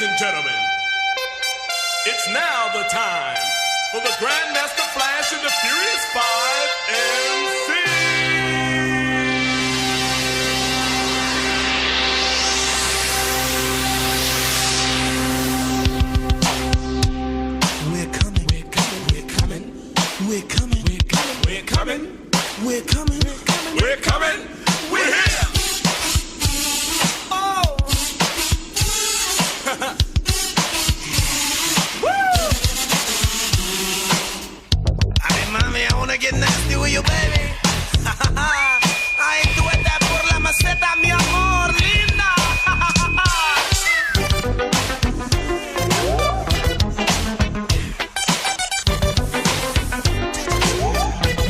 and gentlemen, it's now the time for the Grandmaster Flash and the Furious 5 MC. We're coming, we're coming, we're coming, we're coming, we're coming, we're coming, we're coming, we're coming, we're here. Get nasty with you, baby. Ay, tú estás por la maceta, mi amor, linda.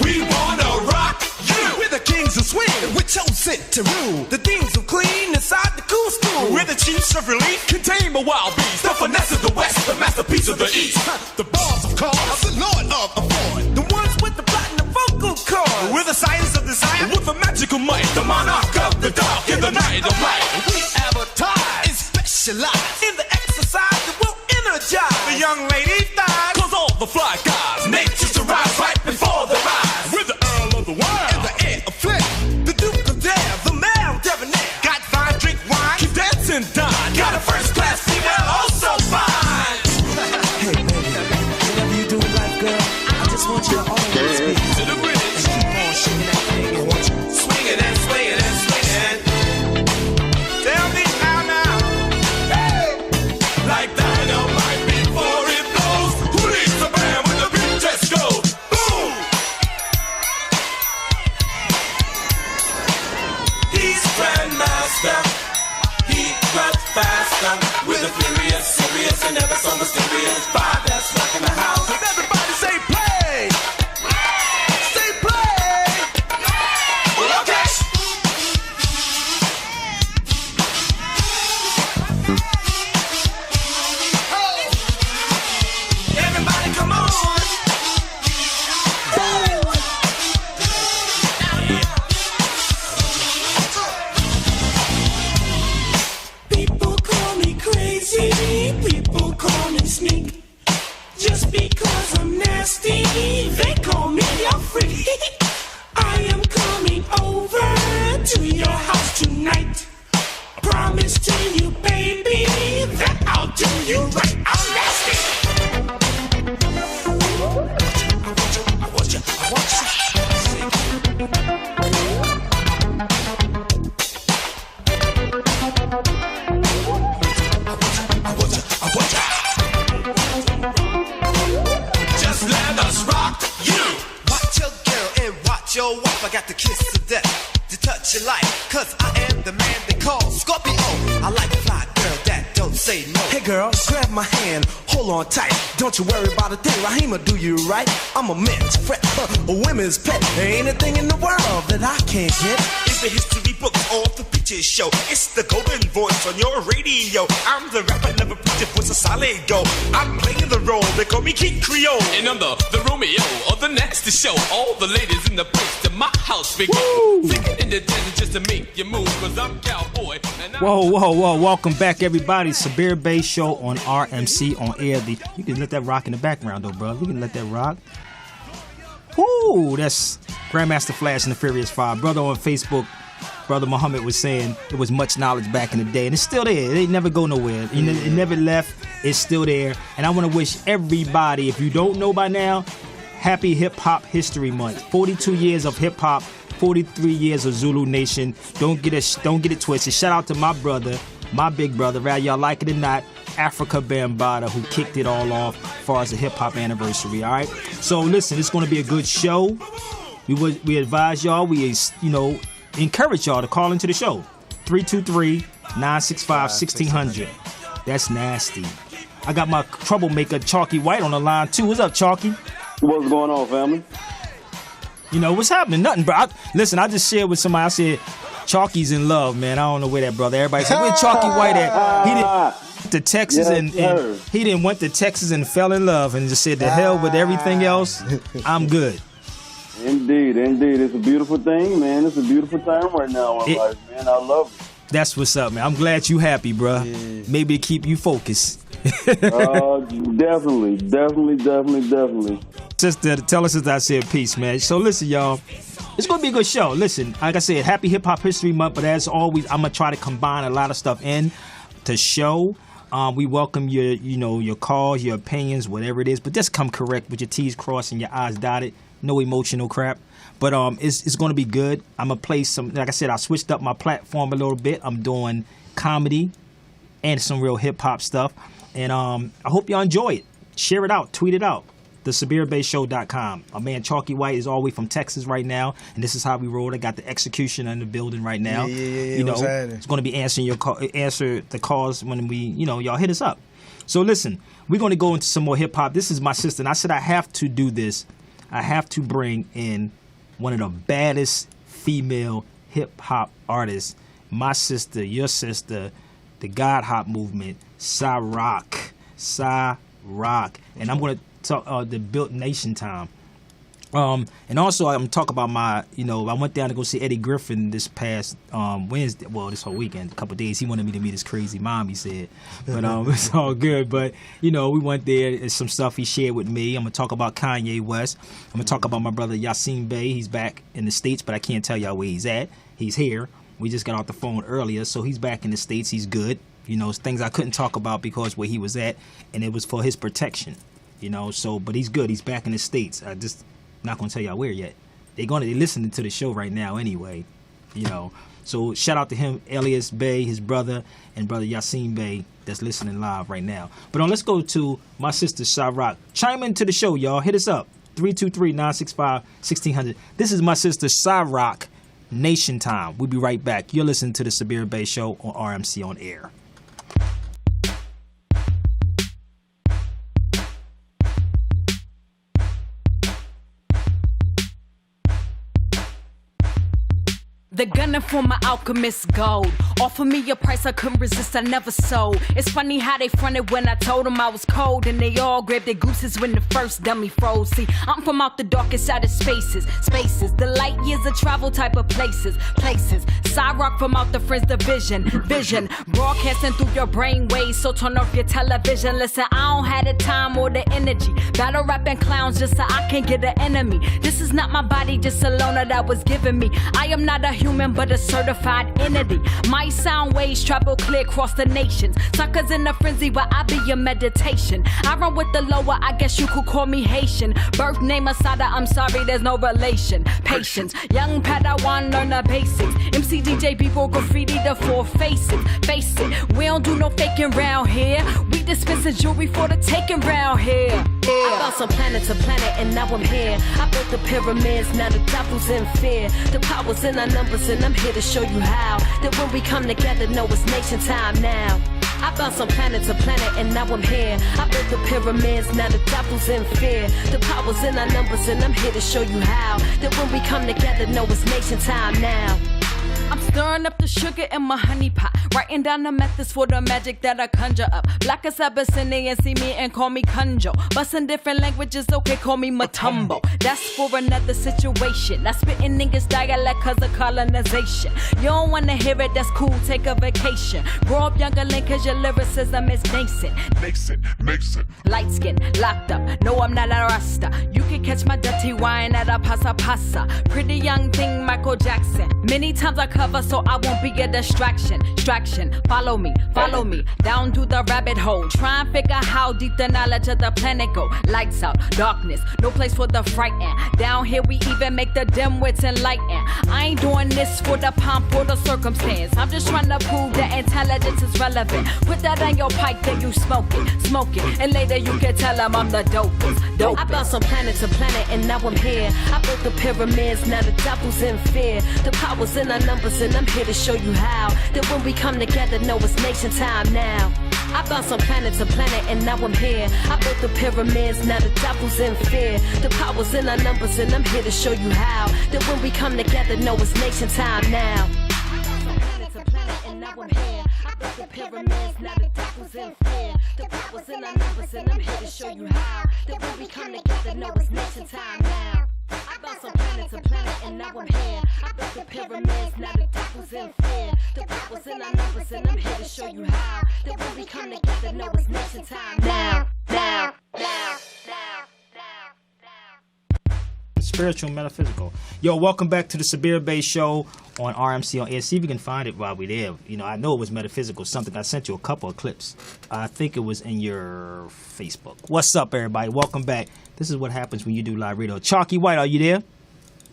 We wanna rock you. We're the kings of swing. We're chosen to rule. The things of clean inside the cool school. We're the chiefs of relief. Contain the wild beast. The finesse of the west. The masterpiece of the east. The balls of cars. The lord of afford. The ones with the platinum vocal cords. We're the science of desire. With the magical might. The monarch of the dark in the night of light. We advertise and specialize in the exercise that will energize the young lady thighs. Cause all the fly guys nature's to rise right before the rise. We're the Earl of the World. And the heir of Flint. The Duke of Dare. The Mayor of Debonair. Got fine, drink wine. Keep dancing, dine. Got a first class female, also fine. Hey, baby, whatever you do in life, girl, I just want you to always be to the bridge. And keep on shaking that thing. I want you swinging and swinging and swinging. Tell me now. Hey! Like dynamite before it blows. Who needs the band when the beat just goes? Boom! He's Grandmaster. He cuts faster. With a furious, serious, and ever so mysterious vibe that's rocking the house. Everybody say play! Say play! Well, okay! Everybody come on! People call me crazy, people call me sneak. Just because I'm nasty, they call me a freak. I am coming over to your house tonight. Promise to you, baby, that I'll do you right. I'm nasty. I want you. Just let us rock you! Watch your girl and watch your wife. I got the kiss of death to touch your life. Cause I am the man they call Scorpio. I like a fly girl that don't say no. Hey girl, grab my hand, hold on tight. Don't you worry about a thing, Rahima do you right. I'm a man's friend, a women's pet. There ain't a thing in the world that I can't get. It's the history books, all the pictures show. It's the golden voice on your radio. I'm the rapper, never preaching for a solid go. I'm playing the role, they call me King Creole. And I'm the Romeo of the nasty show. All the ladies in the place to my house big singing in the desert just to make you move. Cause I'm cowboy. And Whoa. Welcome back, everybody. Sabir Bey Show on RMC on air. You can let that rock in the background, though, bro. You can let that rock. Woo! That's Grandmaster Flash and the Furious 5. Brother on Facebook, Brother Muhammad was saying it was much knowledge back in the day, and it's still there. It ain't never go nowhere. It never left. It's still there. And I want to wish everybody, if you don't know by now, happy Hip Hop History Month. 42 years of hip hop, 43 years of Zulu Nation. Don't get it twisted. Shout out to my brother, my big brother, whether y'all like it or not, Africa Bambaataa, who kicked it all off as far as the hip hop anniversary. All right. So listen, it's going to be a good show. We advise y'all. We encourage y'all to call into the show. 323-965-1600. That's nasty. I got my troublemaker Chalky White on the line too. What's up, Chalky? What's going on, family? You know what's happening? Nothing, bro. I just shared with somebody. I said Chalky's in love, man. I don't know where that brother. Everybody said, where Chalky White at? He didn't to Texas and he didn't went to Texas and fell in love and just said the hell with everything else. I'm good. Indeed. It's a beautiful thing, man. It's a beautiful time right now in life, man. I love it. That's what's up, man. I'm glad you happy, bro. Yeah. Maybe it keep you focused. Definitely. Sister, tell us, as I said, peace, man. So listen, y'all. It's going to be a good show. Listen, like I said, happy Hip Hop History Month, but as always, I'm going to try to combine a lot of stuff in to show. We welcome your calls, your opinions, whatever it is, but just come correct with your T's crossed and your I's dotted. No emotional crap. But it's going to be good. I'm going to play some, like I said, I switched up my platform a little bit. I'm doing comedy and some real hip hop stuff. And I hope y'all enjoy it. Share it out. Tweet it out. TheSabirBeyShow.com. My man Chalky White is all the way from Texas right now, and this is how we roll. I got the executioner in the building right now. Yeah. You know, it's going to be answer the calls when we, y'all hit us up. So listen, we're going to go into some more hip hop. This is my sister, and I said I have to do this. I have to bring in one of the baddest female hip hop artists. My sister, your sister, the God Hop movement, Cyrock. And I'm going to talk the Built Nation time. And also I'm talking about my, I went down to go see Eddie Griffin this past Wednesday, well, this whole weekend, a couple of days. He wanted me to meet his crazy mom, he said. But it's all good. But, we went there. There's some stuff he shared with me. I'm going to talk about Kanye West. I'm going to talk about my brother Yasin Bey. He's back in the States, but I can't tell y'all where he's at. He's here. We just got off the phone earlier, so he's back in the States. He's good. It's things I couldn't talk about because where he was at, and it was for his protection. But he's good. He's back in the States. I just not gonna tell y'all where yet. They're listening to the show right now anyway. So shout out to him, Elias Bey, his brother, and brother Yasin Bey that's listening live right now. But let's go to my sister Cyrock. Chime into the show, y'all. Hit us up 323-965-1600. This is my sister Cyrock. Nation time. We'll be right back. You're listening to the Sabir Bey Show on RMC on Air. The gunner for my alchemist gold. Offer me a price I couldn't resist, I never sold. It's funny how they fronted when I told them I was cold, and they all grabbed their gooses when the first dummy froze. See, I'm from out the darkest side of spaces. The light years of travel type of places. Cyrock from out the Friends division. Broadcasting through your brain waves, so turn off your television. Listen, I don't have the time or the energy. Battle rapping clowns just so I can get an enemy. This is not my body, just a loner that was given me. I am not a human but a certified entity. My sound waves travel clear across the nations. Suckers in a frenzy, but I be your meditation. I run with the lower, I guess you could call me Haitian. Birth name Asada, I'm sorry, there's no relation. Patience, young Padawan, learn the basics. MC DJ people graffiti the four faces. Face it, we don't do no faking round here. We dispensing jewelry for the taking round here. I bounced from planet to planet and now I'm here. I built the pyramids, now the devil's in fear. The power's in our numbers and I'm here to show you how. That when we come together, know it's nation time now. I bounced from planet to planet and now I'm here. I built the pyramids, now the devil's in fear. The power's in our numbers and I'm here to show you how. That when we come together, know it's nation time now. I'm stirring up the sugar in my honey pot, writing down the methods for the magic that I conjure up. Black as Abyssinian, see me and call me Conjo. Bustin' different languages, okay, call me Matumbo. That's for another situation. Not spitting niggas dialect cause of colonization. You don't wanna hear it, that's cool, take a vacation. Grow up younger link cause your lyricism is nascent. Makes it. Light skin, locked up, no I'm not a Rasta. You can catch my dirty wine at a Pasa Pasa. Pretty young thing, Michael Jackson. Many times I cover so I won't be a distraction. Follow me, down to the rabbit hole. Try and figure how deep the knowledge of the planet go. Lights out, darkness, no place for the frightened. Down here we even make the dimwits enlightened. I ain't doing this for the pomp or the circumstance. I'm just trying to prove that intelligence is relevant. Put that on your pipe, then you smoke it, and later you can tell them I'm the dopest. I bounced from planet to planet and now I'm here. I built the pyramids, now the devil's in fear. The power's in our numbers and I'm here to show you how. That when we come together, know it's nation time now. I bounced from planet to planet and now I'm here. I built the pyramids, now the devil's in fear. The power's in our numbers and I'm here to show you how. That when we come together, know it's nation time now. Now I'm here. I built the pyramids, now the devil's in fear. The power's in our numbers and I'm here to show you how. That when we come together, know it's nation time now. I bounced from planet to planet and now I'm here. I built the pyramids, now the devil's in fear. The rappers and our numbers, and I'm here to show you how. That when we come together, know it's nation time. Now. Spiritual and metaphysical. Yo, welcome back to the Sabir Bey Show on RMC on air. See if you can find it while we're there. You know, I know it was metaphysical, something. I sent you a couple of clips. I think it was in your Facebook. What's up, everybody? Welcome back. This is what happens when you do live radio. Chalky White, are you there?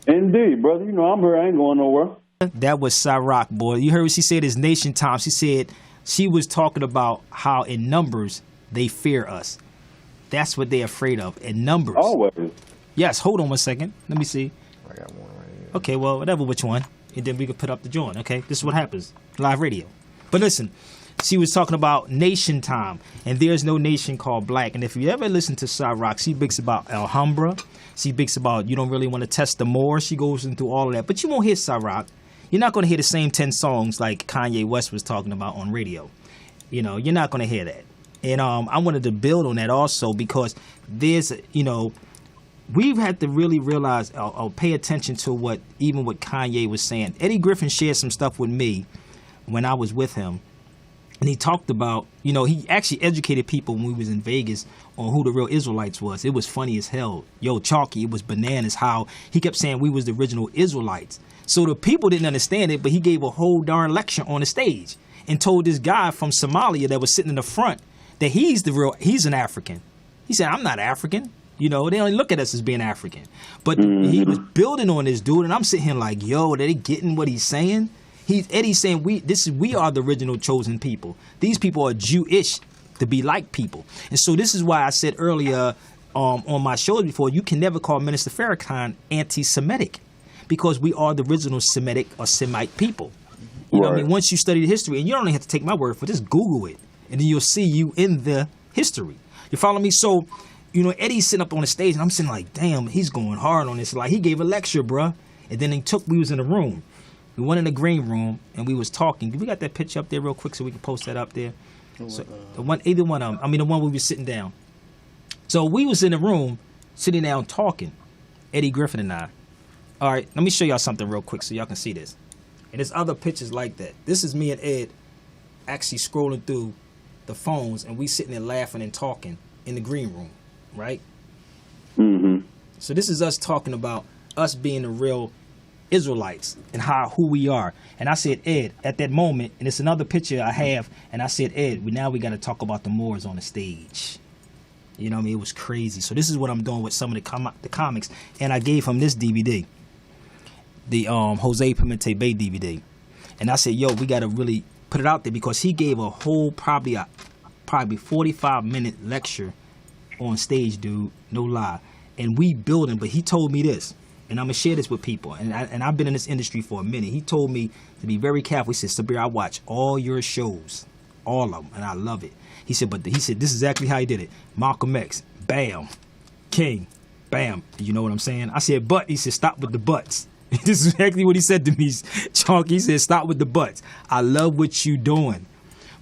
Indeed, brother. You know I'm here. I ain't going nowhere. That was Cyrock, boy. You heard what she said, it's nation time. She said she was talking about how in numbers they fear us. That's what they're afraid of, in numbers. Always. Yes, hold on 1 second. Let me see. I got one right here. Okay, well, whatever, which one. And then we can put up the joint, okay? This is what happens. Live radio. But listen, she was talking about nation time, and there's no nation called black. And if you ever listen to Cyrock, she speaks about Alhambra. She speaks about you don't really want to test the Moors. She goes into all of that. But you won't hear Cyrock. You're not going to hear the same 10 songs like Kanye West was talking about on radio. You know, you're not going to hear that. And I wanted to build on that also because there's, you know, we've had to really realize or pay attention to what Kanye was saying. Eddie Griffin shared some stuff with me when I was with him. And he talked about, you know, he actually educated people when we was in Vegas on who the real Israelites was. It was funny as hell. Yo, Chalky, it was bananas how he kept saying we was the original Israelites. So the people didn't understand it, but he gave a whole darn lecture on the stage and told this guy from Somalia that was sitting in the front that he's an African. He said, I'm not African. You know, they only look at us as being African. But he was building on this dude, and I'm sitting here like, yo, are they getting what he's saying? Eddie's saying we are the original chosen people. These people are Jewish to be like people. And so this is why I said earlier on my shows before, you can never call Minister Farrakhan anti-Semitic because we are the original Semitic or Semite people. You know what I mean? Once you study the history, and you don't even have to take my word for it, just Google it, and then you'll see you in the history. You follow me? So, you know, Eddie's sitting up on the stage, and I'm sitting like, damn, he's going hard on this. Like, he gave a lecture, bruh. And then we was in a room. We went in the green room, and we was talking. We got that picture up there real quick so we can post that up there. So, the one we was sitting down. So we was in the room, sitting down talking, Eddie Griffin and I. All right, let me show y'all something real quick so y'all can see this. And there's other pictures like that. This is me and Ed actually scrolling through the phones, and we sitting there laughing and talking in the green room. Right? Mm-hmm. So this is us talking about us being the real Israelites and who we are. And I said, Ed, at that moment, and it's another picture I have, and I said, Ed, now we got to talk about the Moors on the stage. You know what I mean? It was crazy. So this is what I'm doing with some of the comics. And I gave him this DVD, the Jose Pimentel Bay DVD. And I said, yo, we got to really put it out there because he gave a whole probably 45-minute lecture on stage, dude, no lie. And we building, but he told me this, and I'm gonna share this with people. And I've been in this industry for a minute. He told me to be very careful. He said, Sabir, I watch all your shows, all of them, and I love it. He said, this is exactly how he did it. Malcolm X, bam. King, bam. You know what I'm saying? I said, but he said, stop with the buts. This is exactly what he said to me, Chunk. He said, stop with the buts. I love what you doing,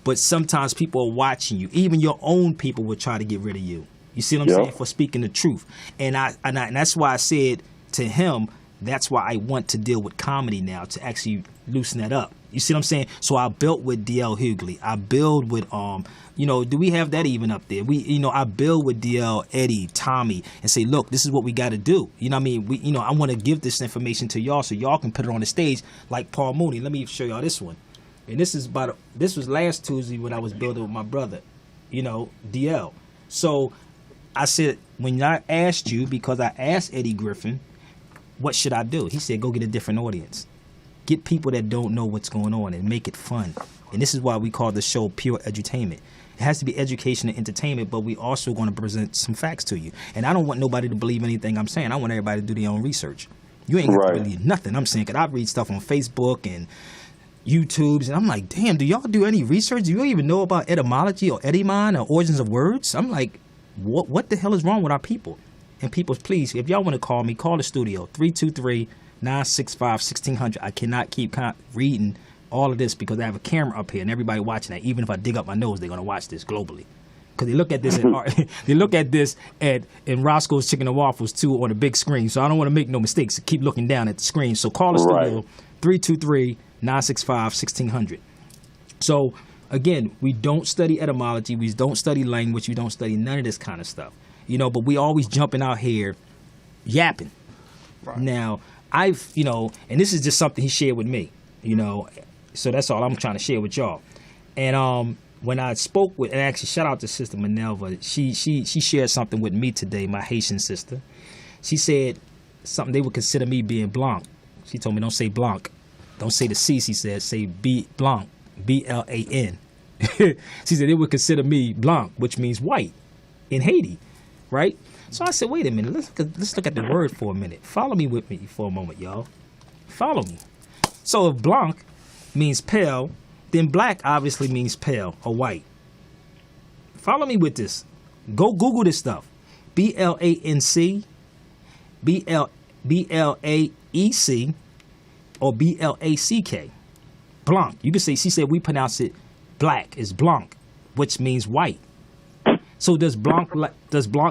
but sometimes people are watching you. Even your own people will try to get rid of you. You see what I'm saying? For speaking the truth. And that's why I said to him, that's why I want to deal with comedy now, to actually loosen that up. You see what I'm saying? So I built with DL Hughley. I build with, do we have that even up there? I build with DL, Eddie, Tommy, and say, look, this is what we got to do. You know what I mean? I want to give this information to y'all so y'all can put it on the stage like Paul Mooney. Let me show y'all this one. And this was last Tuesday when I was building with my brother, DL. So I said, when I asked you, because I asked Eddie Griffin, what should I do? He said, go get a different audience. Get people that don't know what's going on and make it fun. And this is why we call the show Pure Edutainment. It has to be education and entertainment, but we also going to present some facts to you. And I don't want nobody to believe anything I'm saying. I want everybody to do their own research. You ain't got to believe nothing I'm saying, because I read stuff on Facebook and YouTubes, and I'm like, damn, do y'all do any research? Do you even know about etymology or etymon or origins of words? I'm like, what the hell is wrong with our people? And people, please, if y'all want to call me, call the studio, 323-965-1600. I cannot keep reading all of this because I have a camera up here and everybody watching that. Even if I dig up my nose, they're going to watch this globally. Because they look at this in Roscoe's Chicken and Waffles too on the big screen. So I don't want to make no mistakes. Keep looking down at the screen. So call the studio 323-965-1600. So, again, we don't study etymology. We don't study language. We don't study none of this kind of stuff. But we always jumping out here yapping. Right. Now, and this is just something he shared with me, so that's all I'm trying to share with y'all. And when I spoke with, and actually shout out to Sister Minerva, she shared something with me today, my Haitian sister. She said something they would consider me being blanc. She told me don't say blanc. Don't say the C, she said, say blanc, B-L-A-N. She said they would consider me blanc, which means white in Haiti, right? So I said, wait a minute, let's look at the word for a minute. Follow me with me for a moment, y'all. Follow me. So if blanc means pale, then black obviously means pale or white. Follow me with this. Go Google this stuff. B-L-A-N-C, B-L-A-E-C, or B-L-A-C-K. Blanc. You can say, she said we pronounce it black. It's blanc, which means white. So does Blanc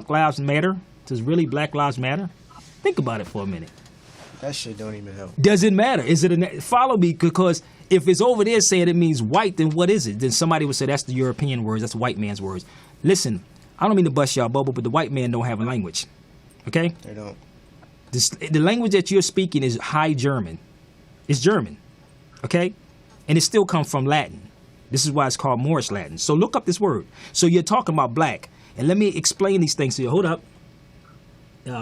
lives matter? Does really Black Lives Matter? Think about it for a minute. That shit don't even help. Does it matter? Is it follow me? Because if it's over there saying it means white, then what is it? Then somebody would say that's the European words. That's white man's words. Listen, I don't mean to bust y'all bubble, but the white man don't have a language. Okay? They don't. The language that you're speaking is High German. It's German. Okay? And it still comes from Latin. This is why it's called Moorish Latin. So look up this word. So you're talking about black. And let me explain these things to you. Hold up.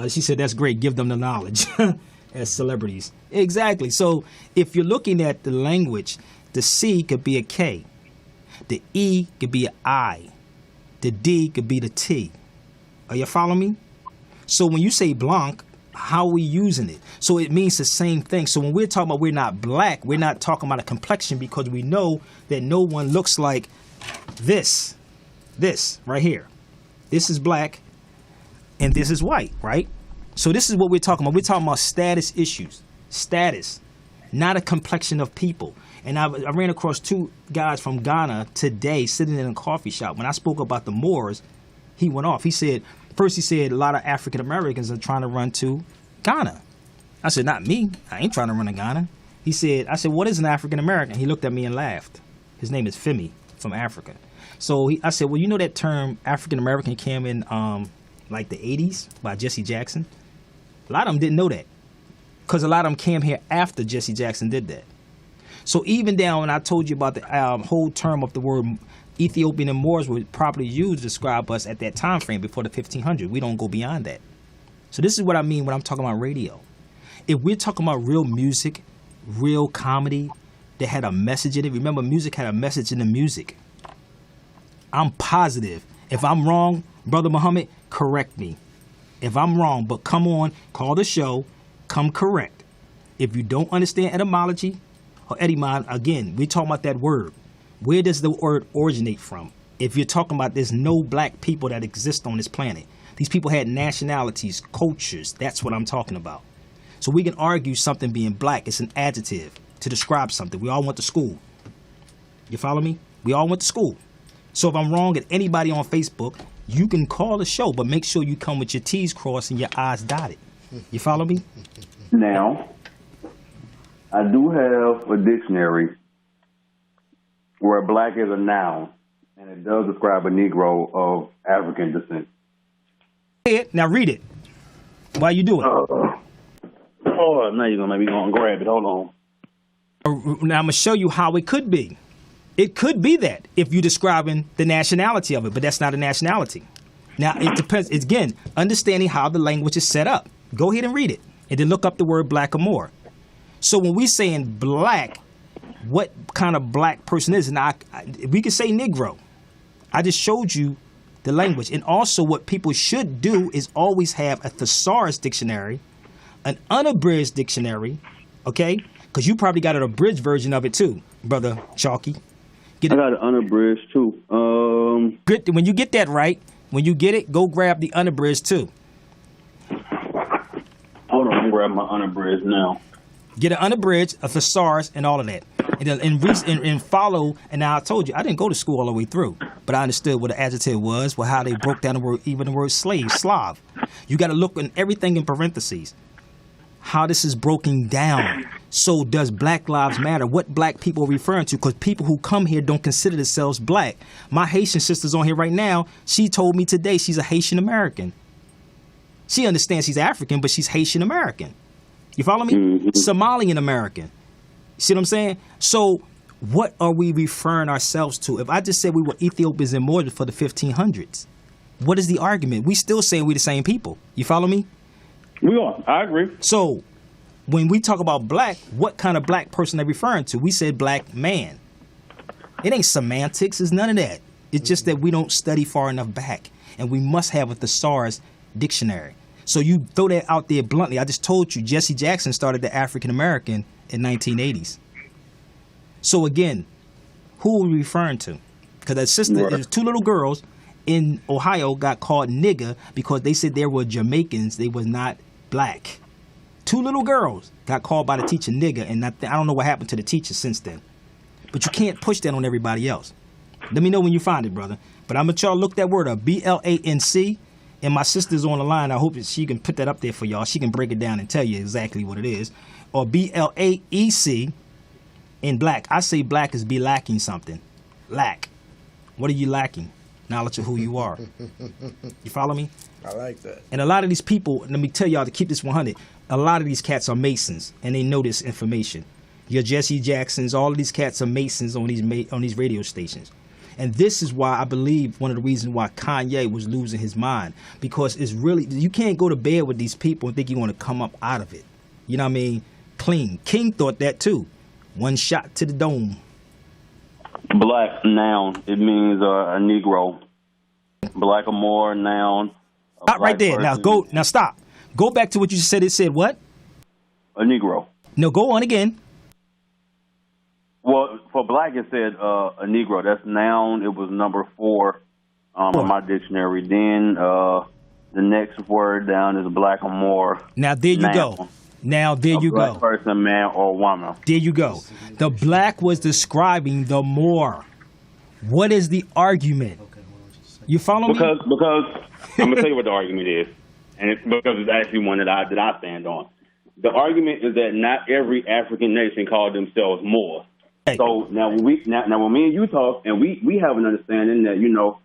She said, that's great. Give them the knowledge as celebrities. Exactly. So if you're looking at the language, the C could be a K. The E could be an I. The D could be the T. Are you following me? So when you say blanc, how are we using it? So it means the same thing. So when we're talking about we're not black, we're not talking about a complexion because we know that no one looks like this right here. This is black and this is white, right? So this is what we're talking about. We're talking about status issues. Status, not a complexion of people. And I ran across two guys from Ghana today sitting in a coffee shop. When I spoke about the Moors, he went off. He said a lot of African Americans are trying to run to Ghana. I said, not me. I ain't trying to run to Ghana. I said, what is an African American? He looked at me and laughed. His name is Femi from Africa. So I said, well, you know that term African American came in like the 80s by Jesse Jackson? A lot of them didn't know that because a lot of them came here after Jesse Jackson did that. So even down when I told you about the whole term of the word Ethiopian and Moors were properly used to describe us at that time frame before the 1500s. We don't go beyond that. So this is what I mean when I'm talking about radio. If we're talking about real music, real comedy that had a message in it, remember music had a message in the music. I'm positive. If I'm wrong, Brother Muhammad, correct me. If I'm wrong, but come on, call the show, come correct. If you don't understand etymology or etymon, again, we're talking about that word. Where does the word originate from? If you're talking about there's no black people that exist on this planet. These people had nationalities, cultures. That's what I'm talking about. So we can argue something being black. It's an adjective to describe something. We all went to school. You follow me? We all went to school. So if I'm wrong at anybody on Facebook, you can call the show, but make sure you come with your T's crossed and your I's dotted. You follow me? Now, I do have a dictionary where black is a noun, and it does describe a Negro of African descent. Now read it. Why you do it? Now you're going to make me go and grab it. Hold on. Now I'm going to show you how it could be. It could be that if you're describing the nationality of it, but that's not a nationality. Now, it depends. It's, again, understanding how the language is set up. Go ahead and read it, and then look up the word black or more. So when we're saying black, what kind of black person is it? Now, we could say Negro. I just showed you the language. And also what people should do is always have a thesaurus dictionary, an unabridged dictionary, okay? Because you probably got an abridged version of it too, Brother Chalky. I got an unabridged too. Good. When you get that right, when you get it, go grab the unabridged too. Hold on, I'm grabbing my unabridged now. Get an unabridged, a thesaurus, and all of that. And follow, and now I told you, I didn't go to school all the way through, but I understood what an adjective was, how they broke down the word, even the word slave, Slav. You got to look in everything in parentheses. how this is broken down. So does Black Lives Matter? What black people are referring to? Because people who come here don't consider themselves black. My Haitian sister's on here right now. She told me today she's a Haitian American. She understands she's African, but she's Haitian American. You follow me? Mm-hmm. Somalian American. See what I'm saying? So what are we referring ourselves to? If I just said we were Ethiopians and Moors for the 1500s, what is the argument? We still saying we the same people. You follow me? We are. I agree. So when we talk about black, what kind of black person they referring to? We said black man. It ain't semantics. It's none of that. It's just that we don't study far enough back, and we must have a thesaurus dictionary. So you throw that out there bluntly. I just told you Jesse Jackson started the African American in 1980s. So again, who are we referring to? Because that sister, there's two little girls in Ohio got called nigger because they said they were Jamaicans. They was not black. Two little girls got called by the teacher nigger, and I don't know what happened to the teacher since then. But you can't push that on everybody else. Let me know when you find it, brother. But I'm going to y'all look that word up, BLANC. And my sister's on the line. I hope that she can put that up there for y'all. She can break it down and tell you exactly what it is. Or BLAEC in black. I say black is be lacking something. Lack. What are you lacking? Knowledge of who you are. You follow me? I like that. And a lot of these people, let me tell y'all to keep this 100, a lot of these cats are Masons, and they know this information. Your Jesse Jacksons, all of these cats are Masons on these radio stations. And this is why I believe one of the reasons why Kanye was losing his mind. Because it's really, you can't go to bed with these people and think you want to come up out of it. You know what I mean? Clean. King thought that too. One shot to the dome. Black, noun. It means a Negro. Black or more, noun. Stop right there. Now stop. Go back to what you said. It said what? A Negro. No, go on again. Well, for black, it said a Negro. That's noun. It was number 4 in my dictionary. Then the next word down is black or more. Now, there you go. Now, there you go. Black person, man, or woman. There you go. The black was describing the more. What is the argument? You follow me? Because I'm going to tell you what the argument is. And it's because it's actually one that I stand on. The argument is that not every African nation called themselves Moors. So now when me and you talk, and we have an understanding that, you know,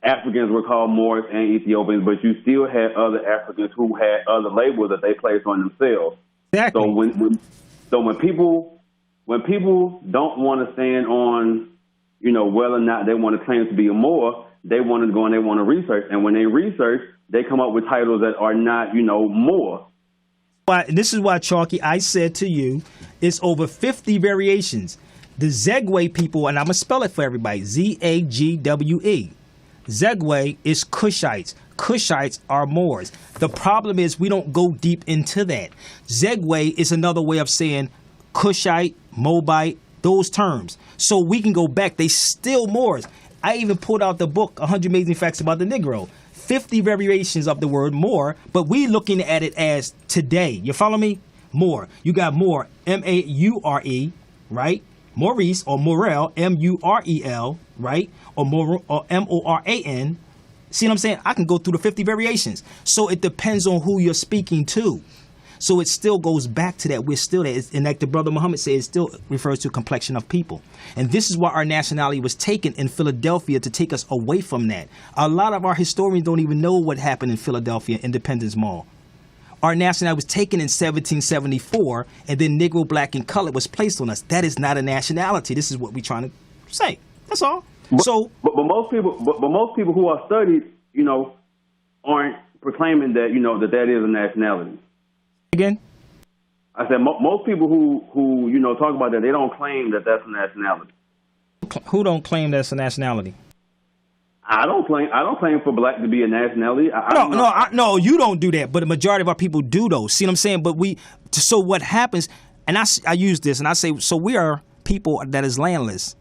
Africans were called Moors and Ethiopians, but you still had other Africans who had other labels that they placed on themselves. Exactly. So when people don't want to stand on, you know, whether or not they want to claim to be a Moor, they want to go and they want to research. And when they research, they come up with titles that are not, you know, Moor. This is why, Chalky, I said to you, it's over 50 variations. The Zegwe people, and I'm going to spell it for everybody, Zagwe. Zegwe is Cushites. Cushites are Moors. The problem is we don't go deep into that. Zegwe is another way of saying Cushite, Moabite, those terms. So we can go back. They still Moors. I even pulled out the book, 100 Amazing Facts About the Negro. 50 variations of the word Moor, but we looking at it as today. You follow me? Moor. You got Moor, M-A-U-R-E, right? Maurice or Morel, M-U-R-E-L, right? Or M-O-R-A-N. See what I'm saying? I can go through the 50 variations. So it depends on who you're speaking to. So it still goes back to that. We're still there. And like the brother Muhammad said, it still refers to complexion of people. And this is why our nationality was taken in Philadelphia to take us away from that. A lot of our historians don't even know what happened in Philadelphia, Independence Mall. Our nationality was taken in 1774, and then Negro, black, and colored was placed on us. That is not a nationality. This is what we're trying to say. That's all. But most people who are studied, you know, aren't proclaiming that, you know, that is a nationality. Again? I said most people who you know talk about that, they don't claim that that's a nationality. Who don't claim that's a nationality? I don't claim for black to be a nationality. No, you don't do that. But the majority of our people do, though. See what I'm saying? But so what happens? And I use this, and I say, so we are people that is landless.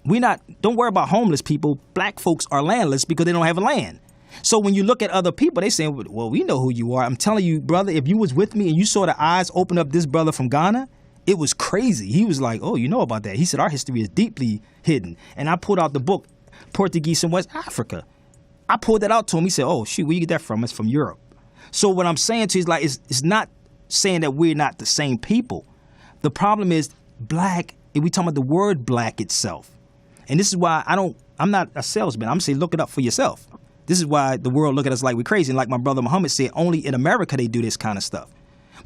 Don't worry about homeless people. Black folks are landless because they don't have land. So when you look at other people, they say, well, we know who you are. I'm telling you, brother, if you was with me and you saw the eyes open up this brother from Ghana, it was crazy. He was like, oh, you know about that. He said, our history is deeply hidden. And I pulled out the book, Portuguese in West Africa. I pulled that out to him. He said, oh, shoot, where you get that from? It's from Europe. So what I'm saying to you is like, it's not saying that we're not the same people. The problem is black, if we talking about the word black itself. And this is why I'm not a salesman. I'm saying look it up for yourself. This is why the world look at us like we're crazy. And like my brother Muhammad said, only in America they do this kind of stuff.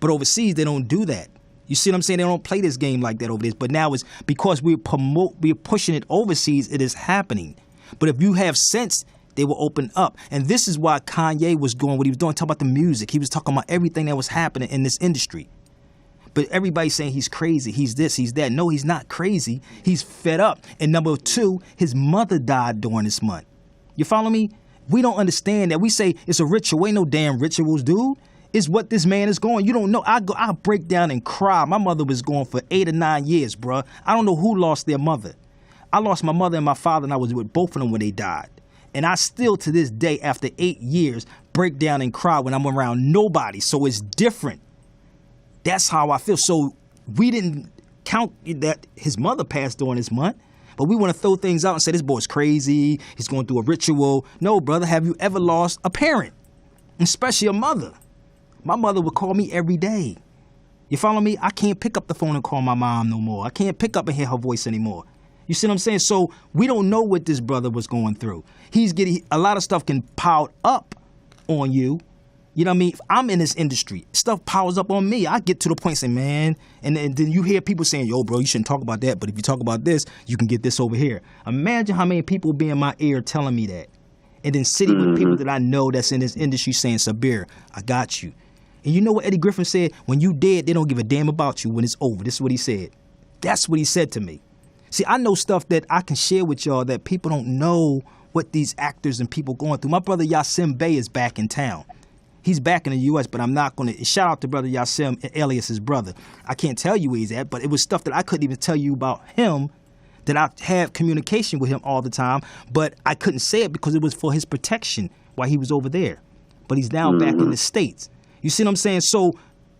But overseas, they don't do that. You see what I'm saying? They don't play this game like that over there. But now it's because we're pushing it overseas, it is happening. But if you have sense, they will open up. And this is why Kanye was doing what he was doing, talking about the music. He was talking about everything that was happening in this industry. But everybody's saying he's crazy, he's this, he's that. No, he's not crazy. He's fed up. And number two, his mother died during this month. You follow me? We don't understand that. We say it's a ritual. Ain't no damn rituals, dude. It's what this man is going. You don't know. I break down and cry. My mother was gone for 8 or 9 years, bruh. I don't know who lost their mother. I lost my mother and my father, and I was with both of them when they died. And I still, to this day, after 8 years, break down and cry when I'm around nobody. So it's different. That's how I feel. So we didn't count that his mother passed during this month. But we want to throw things out and say, this boy's crazy. He's going through a ritual. No, brother, have you ever lost a parent? Especially a mother. My mother would call me every day. You follow me? I can't pick up the phone and call my mom no more. I can't pick up and hear her voice anymore. You see what I'm saying? So we don't know what this brother was going through. He's getting, a lot of stuff can pile up on you. You know what I mean? If I'm in this industry, stuff piles up on me. I get to the point saying, man, and then you hear people saying, yo, bro, you shouldn't talk about that. But if you talk about this, you can get this over here. Imagine how many people be in my ear telling me that. And then sitting with people that I know that's in this industry saying, Sabir, I got you. And you know what Eddie Griffin said? When you dead, they don't give a damn about you when it's over. This is what he said. That's what he said to me. See, I know stuff that I can share with y'all that people don't know what these actors and people going through. My brother Yasim Bey is back in town. He's back in the U.S., but I'm not going to. Shout out to brother Yasim, alias his brother. I can't tell you where he's at, but it was stuff that I couldn't even tell you about him, that I have communication with him all the time, but I couldn't say it because it was for his protection while he was over there. But he's now back in the States. You see what I'm saying? So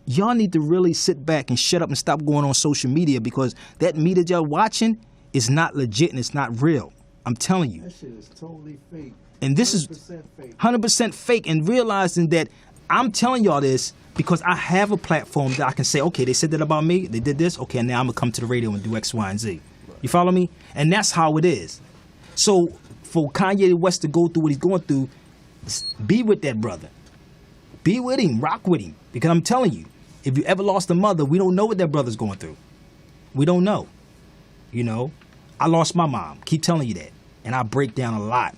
y'all need to really sit back and shut up and stop going on social media, because that media y'all watching is not legit and it's not real. I'm telling you. That shit is totally fake. And this is 100% fake, and realizing that I'm telling y'all this because I have a platform that I can say, okay, they said that about me, they did this, okay, now I'm going to come to the radio and do X, Y, and Z. You follow me? And that's how it is. So for Kanye West to go through what he's going through, be with that brother. Be with him, rock with him. Because I'm telling you, if you ever lost a mother, we don't know what that brother's going through. We don't know. You know, I lost my mom. Keep telling you that. And I break down a lot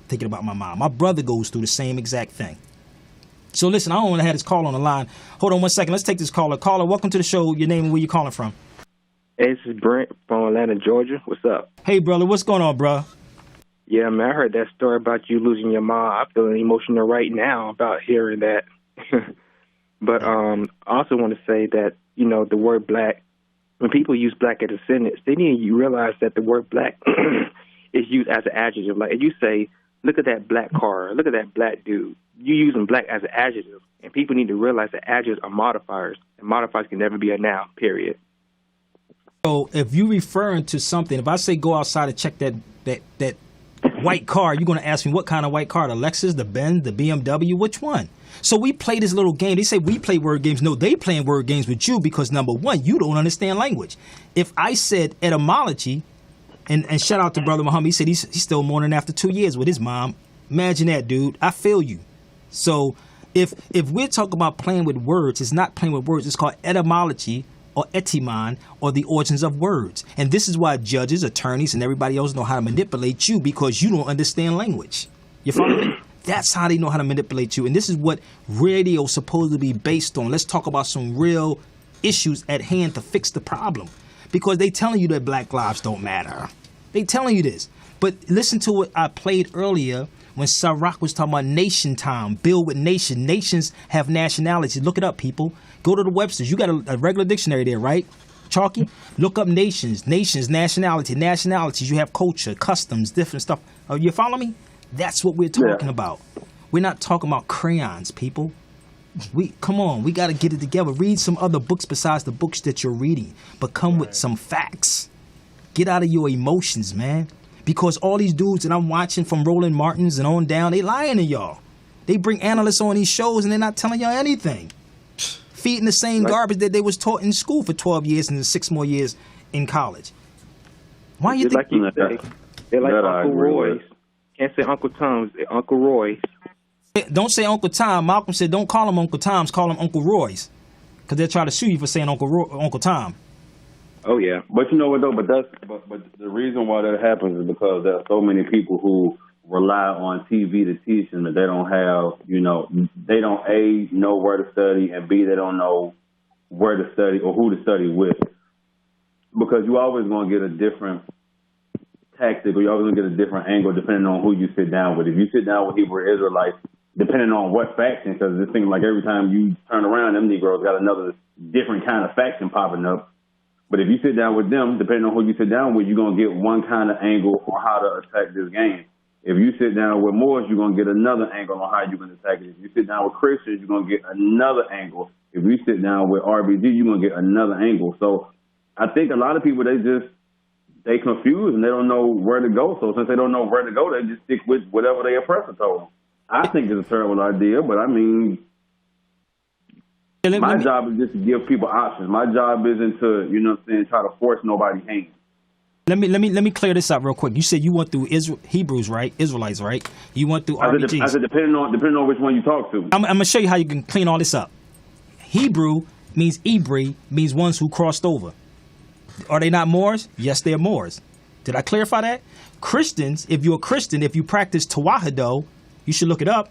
thinking about my mom. My brother goes through the same exact thing. So listen, I don't want to have this call on the line. Hold on 1 second. Let's take this caller. Caller, welcome to the show. Your name and where you calling from? Hey, this is Brent from Atlanta, Georgia. What's up? Hey, brother. What's going on, bro? Yeah, man, I heard that story about you losing your mom. I'm feeling emotional right now about hearing that. But I also want to say that, you know, the word black, when people use black as a sentence, they need to realize that the word black is used as an adjective. Like if you say, look at that black car, look at that black dude, you're using black as an adjective. And people need to realize that adjectives are modifiers, and modifiers can never be a noun, period. So if you're referring to something, if I say go outside and check that white car, you're going to ask me what kind of white car, the Lexus, the Benz, the BMW, which one? So we play this little game. They say we play word games. No, they playing word games with you because, number one, you don't understand language. If I said etymology, and shout out to Brother Muhammad, he said he's still mourning after 2 years with his mom. Imagine that, dude. I feel you. So if we're talking about playing with words, it's not playing with words. It's called etymology or etymon, or the origins of words. And this is why judges, attorneys, and everybody else know how to manipulate you, because you don't understand language. You follow me? That's how they know how to manipulate you. And this is what radio is supposed to be based on. Let's talk about some real issues at hand to fix the problem. Because they telling you that black lives don't matter. They telling you this. But listen to what I played earlier when Sarak was talking about nation time. Build with nation. Nations have nationalities. Look it up, people. Go to the Webster's. You got a regular dictionary there, right? Chalky? Look up nations. Nations, nationality. Nationalities. You have culture, customs, different stuff. You follow me? That's what we're talking about. We're not talking about crayons, people. Come on, we got to get it together. Read some other books besides the books that you're reading, but come with some facts. Get out of your emotions, man. Because all these dudes that I'm watching from Roland Martins and on down, they lying to y'all. They bring analysts on these shows and they're not telling y'all anything. feeding the same garbage that they was taught in school for 12 years and then 6 more years in college. Why you think? Like you say, they're like Uncle Roy's. Can't say Uncle Tom's, Uncle Roy's. Don't say Uncle Tom. Malcolm said don't call him Uncle Tom's, call him Uncle Roy's. Because they'll try to sue you for saying Uncle Tom. Oh, yeah. But you know what, though? But the reason why that happens is because there are so many people who rely on TV to teach them that they don't have, they don't, A, know where to study, and B, they don't know where to study or who to study with. Because you're always going to get a different tactic, or you're always going to get a different angle depending on who you sit down with. If you sit down with Hebrew Israelites, depending on what faction, because it seems like every time you turn around, them Negroes got another different kind of faction popping up. But if you sit down with them, depending on who you sit down with, you're going to get one kind of angle on how to attack this game. If you sit down with Moors, you're going to get another angle on how you're going to attack it. If you sit down with Christians, you're going to get another angle. If you sit down with RBG, you're going to get another angle. So I think a lot of people, they confused and they don't know where to go. So since they don't know where to go, they just stick with whatever their oppressor told them. I think it's a terrible idea, but I mean, my job is just to give people options. My job isn't to, try to force nobody's hand. Let me clear this up real quick. You said you went through Hebrews, right? Israelites, right? You went through RBGs. I said depending on which one you talk to. I'm gonna show you how you can clean all this up. Hebrew means Ibri, means ones who crossed over. Are they not Moors? Yes, they're Moors. Did I clarify that? Christians, if you're a Christian, if you practice Tawahido, you should look it up.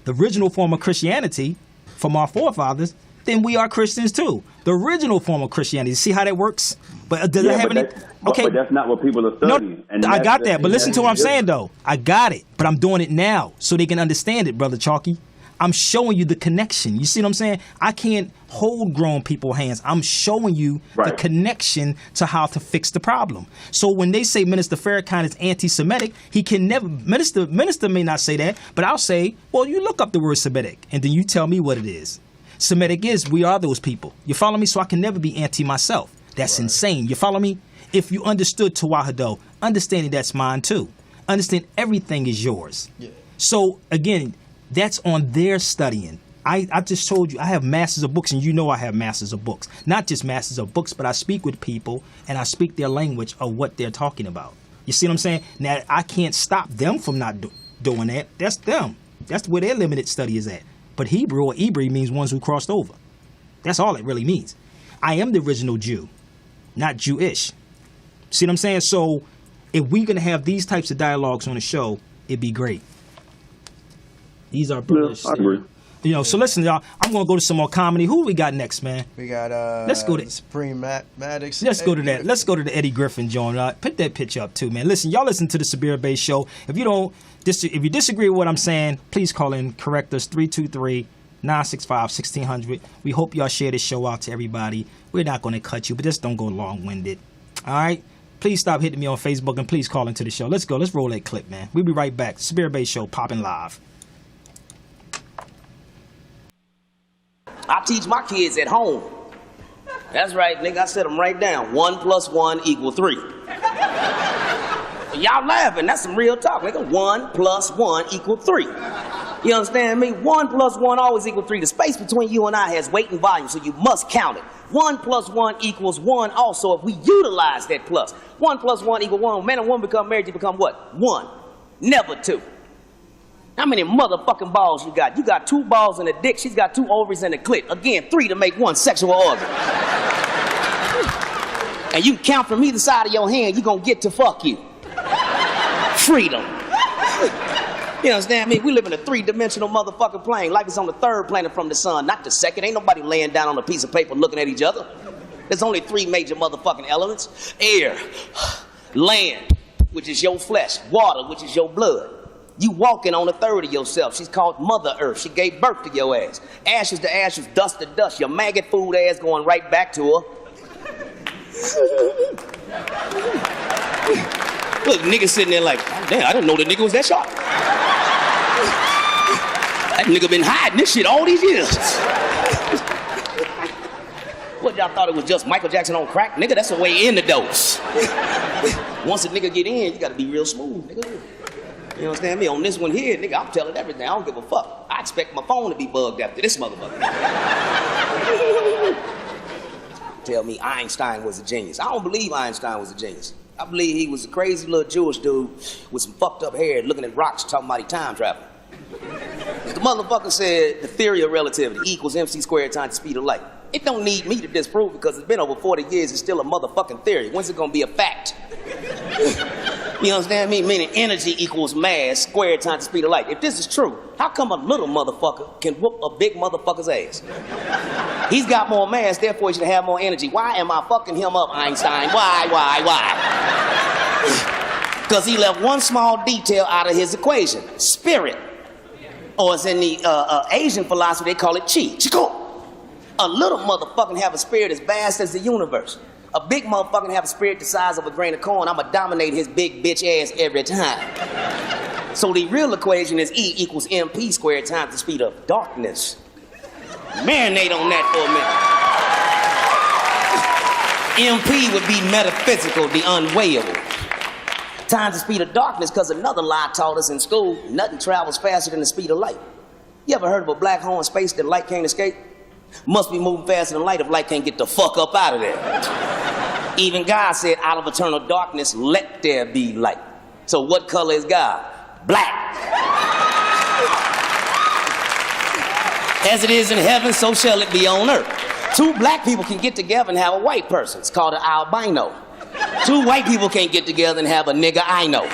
The original form of Christianity from our forefathers, then we are Christians too. The original form of Christianity. See how that works? But does it have any? Okay, but that's not what people are studying. No, I got that. But listen to what I'm saying though. I got it. But I'm doing it now so they can understand it, Brother Chalky. I'm showing you the connection. You see what I'm saying? I can't hold grown people's hands. I'm showing you the connection to how to fix the problem. So when they say Minister Farrakhan is anti-Semitic, he can never, Minister may not say that, but I'll say, well, you look up the word Semitic, and then you tell me what it is. Semitic is, we are those people. You follow me? So I can never be anti myself. That's insane. You follow me? If you understood Tawahido, understanding that's mine too. Understand everything is yours. Yeah. So again, that's on their studying. I just told you I have masters of books, and you know I have masters of books. Not just masters of books, but I speak with people, and I speak their language of what they're talking about. You see what I'm saying? Now, I can't stop them from not doing that. That's them. That's where their limited study is at. But Hebrew or Ibri means ones who crossed over. That's all it really means. I am the original Jew, not Jewish. See what I'm saying? So if we're going to have these types of dialogues on the show, it'd be great. These are brothers. I agree. So listen, y'all. I'm gonna go to some more comedy. Who we got next, man? We got let's go to Supreme Maddox. Let's go to that. Let's go to the Eddie Griffin joint. Put that picture up too, man. Listen, y'all listen to the Sabir Bey Show. If you disagree with what I'm saying, please call in. Correct us 323-965-1600. We hope y'all share this show out to everybody. We're not gonna cut you, but just don't go long-winded. All right. Please stop hitting me on Facebook and please call into the show. Let's go. Let's roll that clip, man. We'll be right back. Sabir Bey Show popping live. I teach my kids at home. That's right, nigga. I set them right down. 1 + 1 = 3. Y'all laughing. That's some real talk, nigga. 1 + 1 = 3. You understand me? 1 + 1 always equals 3. The space between you and I has weight and volume, so you must count it. 1 + 1 = 1 also if we utilize that plus. 1 + 1 = 1. When man and woman become married, you become what? 1. Never 2. How many motherfucking balls you got? You got 2 balls in a dick. She's got 2 ovaries in a clit. Again, 3 to make 1 sexual organ. And you can count from either side of your hand, you're going to get to fuck you. Freedom. You understand me? We live in a 3-dimensional motherfucking plane, like it's on the 3rd planet from the sun, not the 2nd. Ain't nobody laying down on a piece of paper looking at each other. There's only 3 major motherfucking elements. Air, land, which is your flesh, water, which is your blood. You walking on a third of yourself. She's called Mother Earth. She gave birth to your ass. Ashes to ashes, dust to dust. Your maggot food ass going right back to her. Look, nigga sitting there like, oh, damn, I didn't know the nigga was that sharp. That nigga been hiding this shit all these years. What, y'all thought it was just Michael Jackson on crack? Nigga, that's the way in the dose. Once a nigga get in, you gotta be real smooth, nigga. You understand me? On this one here, nigga, I'm telling everything. I don't give a fuck. I expect my phone to be bugged after this motherfucker. Tell me Einstein was a genius. I don't believe Einstein was a genius. I believe he was a crazy little Jewish dude with some fucked up hair looking at rocks talking about he time traveling. The motherfucker said the theory of relativity equals MC squared times the speed of light. It don't need me to disprove because it's been over 40 years. It's still a motherfucking theory. When's it gonna be a fact? You understand me? Meaning energy equals mass squared times the speed of light. If this is true, how come a little motherfucker can whoop a big motherfucker's ass? He's got more mass, therefore he should have more energy. Why am I fucking him up, Einstein? Why? Because he left one small detail out of his equation. Spirit. Or as in the Asian philosophy, they call it chi. Chico. A little motherfucker have a spirit as vast as the universe. A big motherfucker have a spirit the size of a grain of corn. I'ma dominate his big bitch ass every time. So the real equation is E equals MP squared times the speed of darkness. Marinate on that for a minute. MP would be metaphysical, the unweighable. Times the speed of darkness, because another lie taught us in school, nothing travels faster than the speed of light. You ever heard of a black hole in space that light can't escape? Must be moving faster than light if light can't get the fuck up out of there. Even God said, out of eternal darkness, let there be light. So what color is God? Black. As it is in heaven, so shall it be on earth. Two black people can get together and have a white person. It's called an albino. Two white people can't get together and have a nigga I know.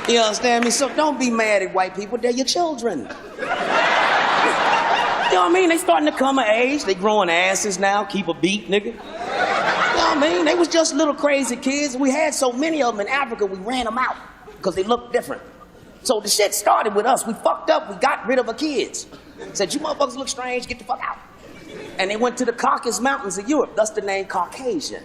You understand me? So don't be mad at white people. They're your children. You know what I mean? They starting to come of age. They growing asses now. Keep a beat, nigga. You know what I mean? They was just little crazy kids. We had so many of them in Africa, we ran them out because they looked different. So the shit started with us. We fucked up. We got rid of our kids. Said, you motherfuckers look strange. Get the fuck out. And they went to the Caucasus Mountains of Europe. Thus the name Caucasian.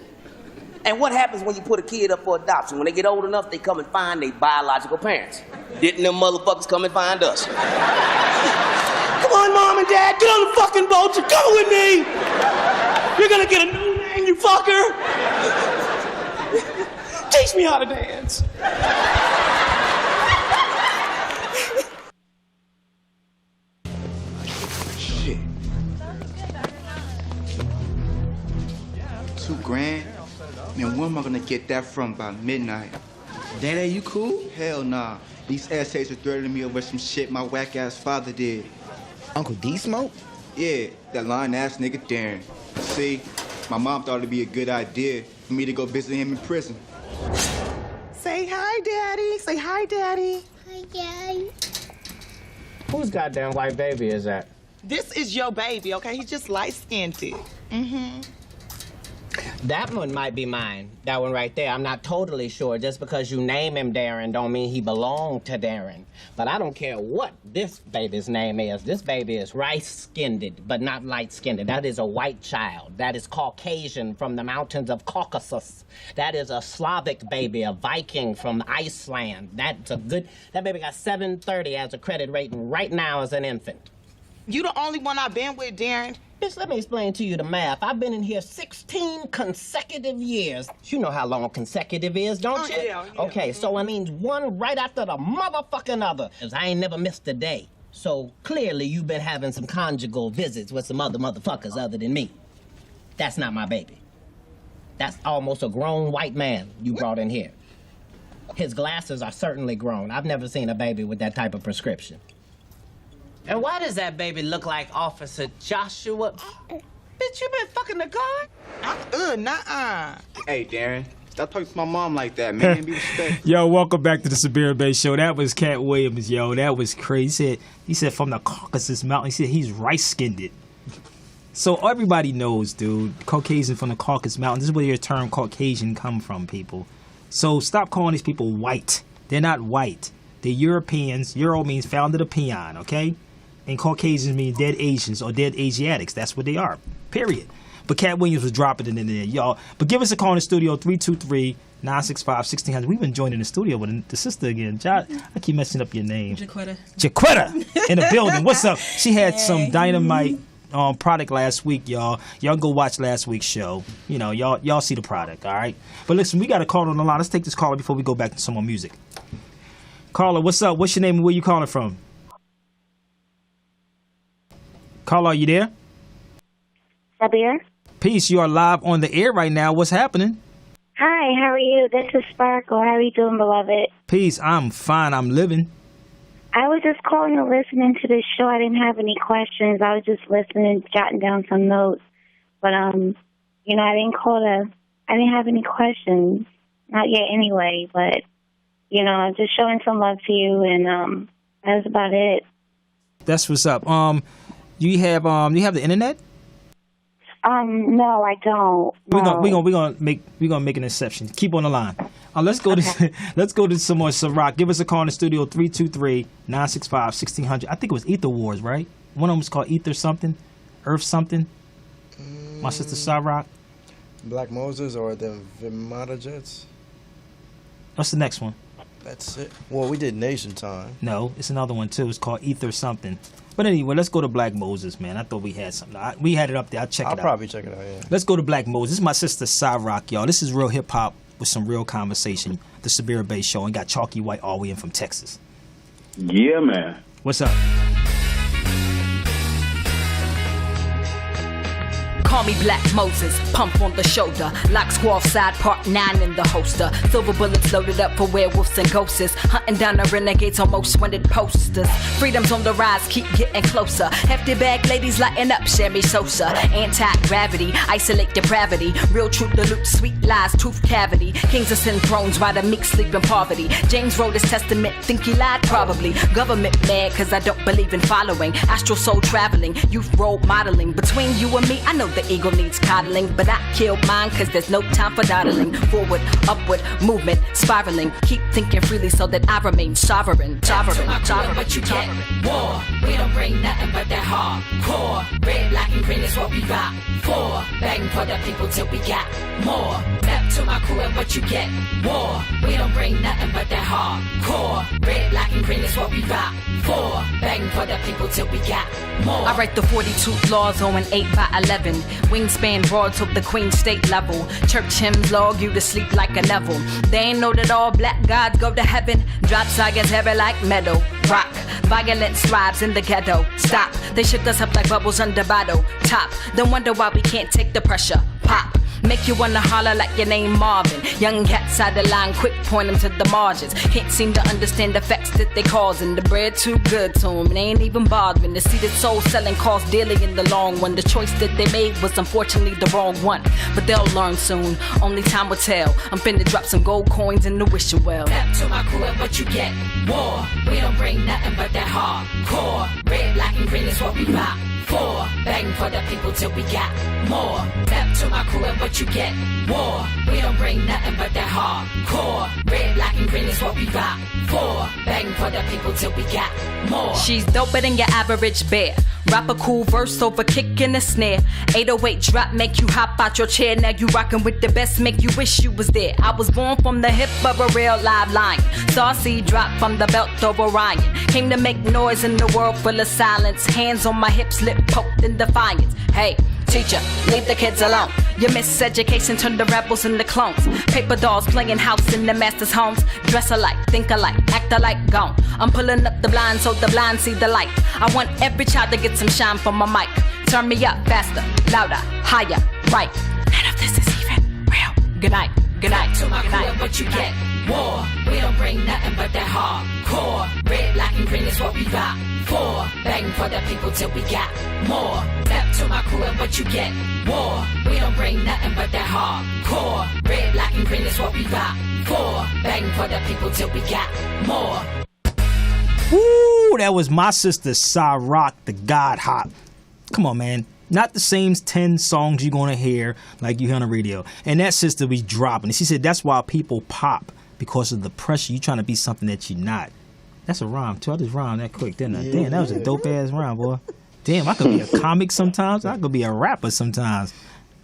And what happens when you put a kid up for adoption? When they get old enough, they come and find their biological parents. Didn't them motherfuckers come and find us? Come on, Mom and Dad, get on the fucking boat. You're coming with me. You're gonna get a new name, you fucker. Teach me how to dance. Shit. $2,000? Man, where am I gonna get that from by midnight? Daddy, you cool? Hell nah. These essays are threatening me over some shit my whack-ass father did. Uncle D smoke? Yeah, that lying-ass nigga Darren. See, my mom thought it'd be a good idea for me to go visit him in prison. Say hi, Daddy. Say hi, Daddy. Hi, Daddy. Whose goddamn white baby is that? This is your baby, okay? He's just light-skinned. Mm-hmm. That one might be mine. That one right there. I'm not totally sure. Just because you name him Darren don't mean he belonged to Darren. But I don't care what this baby's name is. This baby is rice-skinned, but not light-skinned. That is a white child. That is Caucasian from the mountains of Caucasus. That is a Slavic baby, a Viking from Iceland. That's a good... That baby got 730 as a credit rating right now as an infant. You the only one I've been with, Darren. Bitch, let me explain to you the math. I've been in here 16 consecutive years. You know how long consecutive is, don't you? Yeah. Okay, so it means one right after the motherfucking other. 'Cause I ain't never missed a day. So clearly you've been having some conjugal visits with some other motherfuckers other than me. That's not my baby. That's almost a grown white man you brought in here. His glasses are certainly grown. I've never seen a baby with that type of prescription. And why does that baby look like Officer Joshua? Bitch, you been fucking the guard? Nuh-uh. Hey, Darren, stop talking to my mom like that, man. Be respectful. Yo, welcome back to the Sabir Bey Show. That was Cat Williams, yo. That was crazy. He said from the Caucasus Mountain. He said he's rice-skinned. So everybody knows, dude, Caucasian from the Caucasus Mountain. This is where your term Caucasian come from, people. So stop calling these people white. They're not white. They're Europeans. Euro means founder of peon, okay? And Caucasians mean dead Asians or dead Asiatics. That's what they are, period. But Cat Williams was dropping it in there, y'all. But give us a call in the studio, 323-965-1600. We've been joined in the studio with the sister again. I keep messing up your name. Jaquetta. Jaquetta in the building. What's up? She had some dynamite product last week, y'all. Y'all go watch last week's show. You know, y'all see the product, all right? But listen, we got a caller on the line. Let's take this caller before we go back to some more music. Caller, what's up? What's your name and where you calling from? Caller, are you there? Sabir. Peace. You are live on the air right now. What's happening? Hi, how are you? This is Sparkle. How are you doing, beloved? Peace. I'm fine. I'm living. I was just calling and listening to this show. I didn't have any questions. I was just listening, jotting down some notes. But, you know, I didn't have any questions. Not yet anyway, but, you know, I'm just showing some love to you, and that's about it. That's what's up. You have the internet? No, I don't. We're gonna make an exception. Keep on the line. Let's go to some more Ciroc. Give us a call in the studio 323-965-1600. I think it was Ether Wars, right? One of them was called Ether something, Earth something. My sister Ciroc. Black Moses or the Vimata Jets. What's the next one? That's it. Well, we did Nation Time. No, it's another one too. It's called Ether something. But anyway, let's go to Black Moses, man. I thought we had something. We had it up there. I'll probably check it out, yeah. Let's go to Black Moses. This is my sister Ciroc, y'all. This is real hip-hop with some real conversation. The Sabir Bey Show. And got Chalky White all the way in from Texas. Yeah, man. What's up? Call me Black Moses, pump on the shoulder. Lock squall side, part 9 in the holster. Silver bullets loaded up for werewolves and ghosts. Hunting down the renegades on most wanted posters. Freedom's on the rise, keep getting closer. Hefty bag ladies lighting up Sherry Sosa. Anti-gravity, isolate depravity. Real truth, the loop, sweet lies, tooth cavity. Kings ascend thrones while the meek sleep in poverty. James wrote his testament, think he lied probably. Government mad cause I don't believe in following. Astral soul traveling, youth role modeling. Between you and me, I know the ego needs coddling, but I killed mine cause there's no time for dawdling. Forward, upward, movement, spiraling. Keep thinking freely so that I remain sovereign. Sovereign, what you get. War, we don't bring nothing but that hardcore. Red, black, and green is what we rock for. Begging for the people till we got more. Step to my crew and what you get. War, we don't bring nothing but that hardcore. Red, black, and green is what we rock for. Begging for the people till we got more. I write the 42 laws on an 8x11. Wingspan broad to the Queen State level. Church hymns log you to sleep like a Neville. They ain't know that all black gods go to heaven. Drop science heavy like metal. Rock. Violence thrives in the ghetto. Stop. They shift us up like bubbles under bottle. Top. Don't wonder why we can't take the pressure. Pop. Make you wanna holler like your name Marvin. Young cats out the line, quick point them to the margins. Can't seem to understand the facts that they causing. The bread too good to them, they ain't even bothering. The seeded soul selling costs dearly in the long run. The choice that they made was unfortunately the wrong one. But they'll learn soon, only time will tell. I'm finna drop some gold coins in the wishing well. Step to my crew and what you get. War, we don't bring nothing but that hardcore. Red, black, and green is what we rock for. Begging for the people till we got more. Step to my crew and what you get. War, we don't bring nothing but that hardcore. Red, black, and green is what we rock for. Begging for the people till we got more. She's doper than your average bear. Rap a cool verse over kick and a snare. 808 drop make you hop out your chair. Now you rockin' with the best, make you wish you was there. I was born from the hip of a real live lion. Saucy drop from the belt of Orion. Came to make noise in the world full of silence. Hands on my hips, lip poked in defiance. Hey, teacher, leave the kids alone. Your miseducation turned the rebels into clones. Paper dolls playing house in the master's homes. Dress alike, think alike, act alike, gone. I'm pulling up the blind so the blind see the light. I want every child to get some shine from my mic. Turn me up faster, louder, higher, right. None of this is even real. Good night, good night, to my good crew night. and what you get. War, we don't bring nothing but that hardcore. Red, black, and green is what we rock for. Begging for the people till we got more. Step to my crew and what you get. War, we don't bring nothing but that hardcore. Red, black, and green is what we rock for. Begging for the people till we got more. Woo, that was my sister Ciroc, the God Hop. Come on, man. Not the same 10 songs you're going to hear like you hear on the radio. And that sister was dropping. She said that's why people pop, because of the pressure. You trying to be something that you're not. That's a rhyme, too. I just rhymed that quick, didn't I? Yeah, damn, that was a dope-ass rhyme, boy. Damn, I could be a comic sometimes. I could be a rapper sometimes.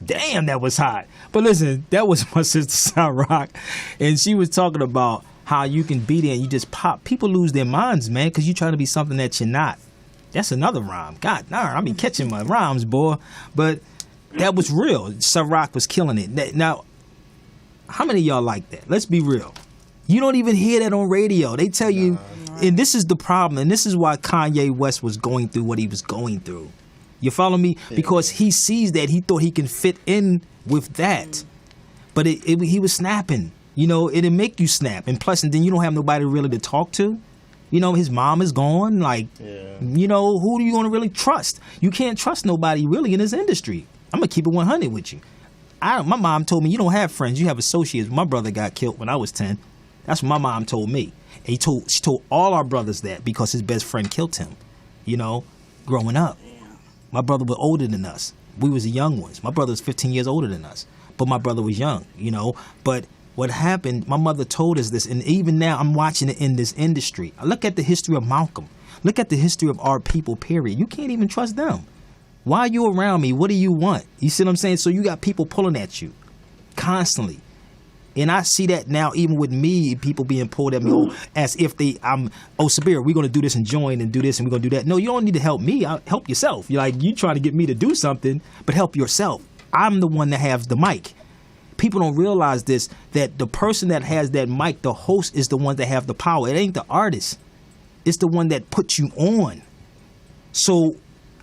Damn, that was hot. But listen, that was my sister Ciroc. And she was talking about how you can be there and you just pop. People lose their minds, man, because you're trying to be something that you're not. That's another rhyme. God darn, I be catching my rhymes, boy. But that was real. Ciroc was killing it. Now, how many of y'all like that? Let's be real. You don't even hear that on radio. They tell you, and this is the problem, and this is why Kanye West was going through what he was going through. You follow me? Because he sees that, he thought he can fit in with that. But he was snapping. You know, it'll make you snap. And plus, and then you don't have nobody really to talk to. You know, his mom is gone. Like, you know, who are you going to really trust? You can't trust nobody really in this industry. I'm going to keep it 100 with you. My mom told me, you don't have friends, you have associates. My brother got killed when I was 10. That's what my mom told me. And she told all our brothers that because his best friend killed him, you know, growing up. My brother was older than us. We was the young ones. My brother was 15 years older than us. But my brother was young, you know. But what happened, my mother told us this, and even now I'm watching it in this industry. I look at the history of Malcolm. Look at the history of our people, period. You can't even trust them. Why are you around me? What do you want? You see what I'm saying? So you got people pulling at you constantly. And I see that now even with me, people being pulled at me as if Sabir, we're going to do this and join and do this and we're going to do that. No, you don't need to help me. Help yourself. You're like, you trying to get me to do something, but help yourself. I'm the one that has the mic. People don't realize this, that the person that has that mic, the host, is the one that have the power. It ain't the artist. It's the one that puts you on. So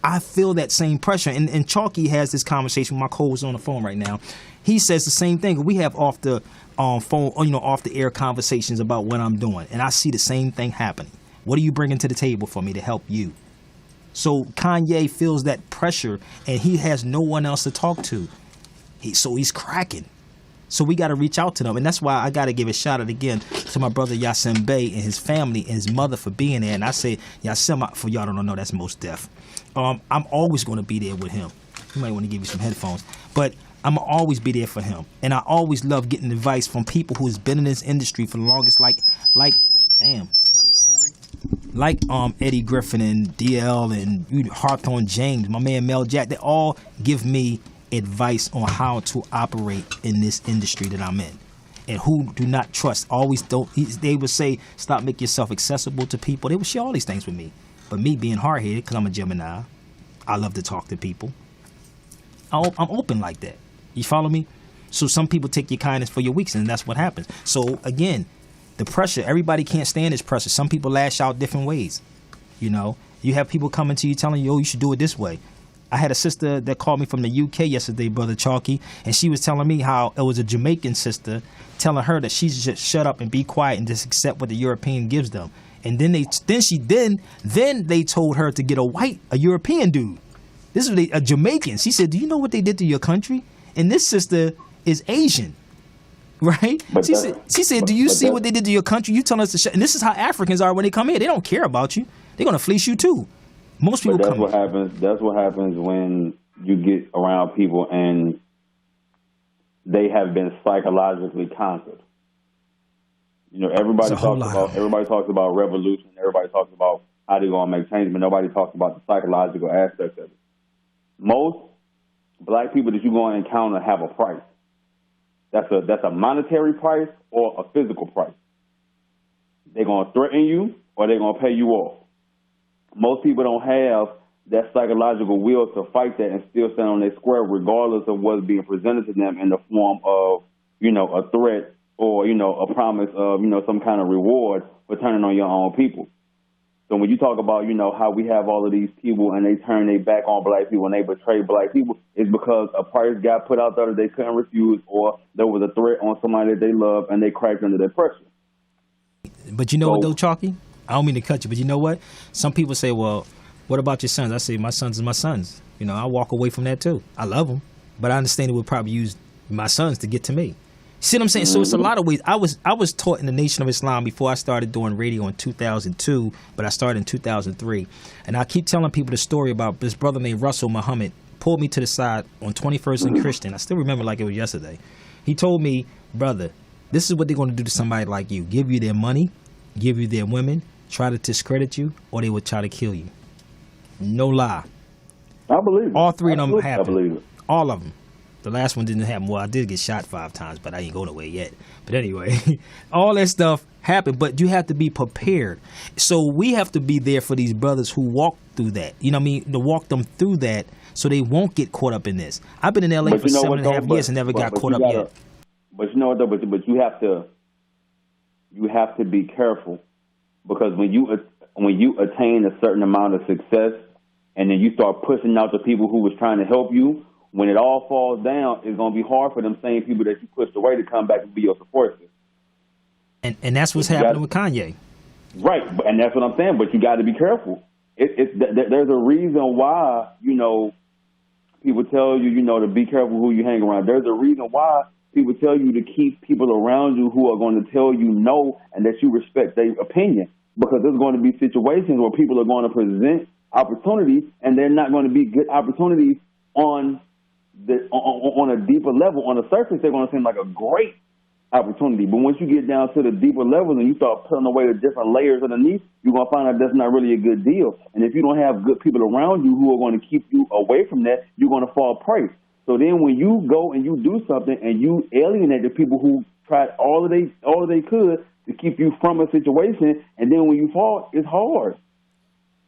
I feel that same pressure. And Chalky has this conversation with my co-host on the phone right now. He says the same thing. We have off the phone, you know, off the air conversations about what I'm doing. And I see the same thing happening. What are you bringing to the table for me to help you? So Kanye feels that pressure and he has no one else to talk to. So he's cracking. So we got to reach out to them. And that's why I got to give a shout out again to my brother Yasin Bey and his family and his mother for being there. And I say, Yasin, for y'all don't know, that's Most Def. I'm always going to be there with him. You might want to give you some headphones. But I'm going to always be there for him. And I always love getting advice from people who's been in this industry for the longest, like Eddie Griffin and DL and Hawthorne James, my man Mel Jack. They all give me advice on how to operate in this industry that I'm in. And who do not trust, always don't. They would say, stop making yourself accessible to people. They would share all these things with me. But me being hard-headed, because I'm a Gemini, I love to talk to people. I'm open like that. You follow me? So some people take your kindness for your weakness, and that's what happens. So again, the pressure, everybody can't stand this pressure. Some people lash out different ways. You know, you have people coming to you telling you, oh, you should do it this way. I had a sister that called me from the UK yesterday, Brother Chalky, and she was telling me how it was a Jamaican sister telling her that she should just shut up and be quiet and just accept what the European gives them. And then they told her to get a European dude. This was a Jamaican. She said, do you know what they did to your country? And this sister is Asian, right? She said, do you see what they did to your country? You telling us to shut. And this is how Africans are when they come here. They don't care about you. They're going to fleece you too. Most people That's what happens when you get around people and they have been psychologically conquered. You know, everybody talks about revolution. Everybody talks about how they're going to make change, but nobody talks about the psychological aspect of it. Most black people that you're going to encounter have a price. That's a monetary price or a physical price. They're going to threaten you or they're going to pay you off. Most people don't have that psychological will to fight that and still stand on their square regardless of what's being presented to them in the form of, you know, a threat or, you know, a promise of, you know, some kind of reward for turning on your own people. So when you talk about, you know, how we have all of these people and they turn their back on black people and they betray black people, it's because a price got put out there that they couldn't refuse or there was a threat on somebody that they love and they cracked under their pressure. But you know what, though, Chalky? I don't mean to cut you, but you know what? Some people say, well, what about your sons? I say, my sons are my sons. You know, I walk away from that, too. I love them, but I understand it would probably use my sons to get to me. See what I'm saying? So it's a lot of ways. I was taught in the Nation of Islam before I started doing radio in 2002, but I started in 2003. And I keep telling people the story about this brother named Russell Muhammad pulled me to the side on 21st and Christian. I still remember like it was yesterday. He told me, brother, this is what they're going to do to somebody like you. Give you their money, give you their women, try to discredit you, or they would try to kill you. No lie. I believe it. All three of them happened. I believe it. All of them. The last one didn't happen. Well, I did get shot 5 times, but I ain't go nowhere yet. But anyway, all that stuff happened, but you have to be prepared. So we have to be there for these brothers who walk through that. You know what I mean? To walk them through that so they won't get caught up in this. I've been in LA for 7.5 years and never got caught up yet. But you know what, though? But you have to be careful, because when you attain a certain amount of success and then you start pushing out the people who was trying to help you, when it all falls down, it's going to be hard for them same people that you pushed away to come back and be your support system. And that's what's happening with Kanye. Right, and that's what I'm saying, but you got to be careful. There's a reason why, people tell you, to be careful who you hang around. There's a reason why people tell you to keep people around you who are going to tell you no and that you respect their opinion, because there's going to be situations where people are going to present opportunities and they're not going to be good opportunities on a deeper level. On the surface, they're going to seem like a great opportunity, but once you get down to the deeper levels and you start pulling away the different layers underneath, you're going to find out that's not really a good deal. And if you don't have good people around you who are going to keep you away from that, you're going to fall prey. So then when you go and you do something and you alienate the people who tried all they could to keep you from a situation, and then when you fall, it's hard.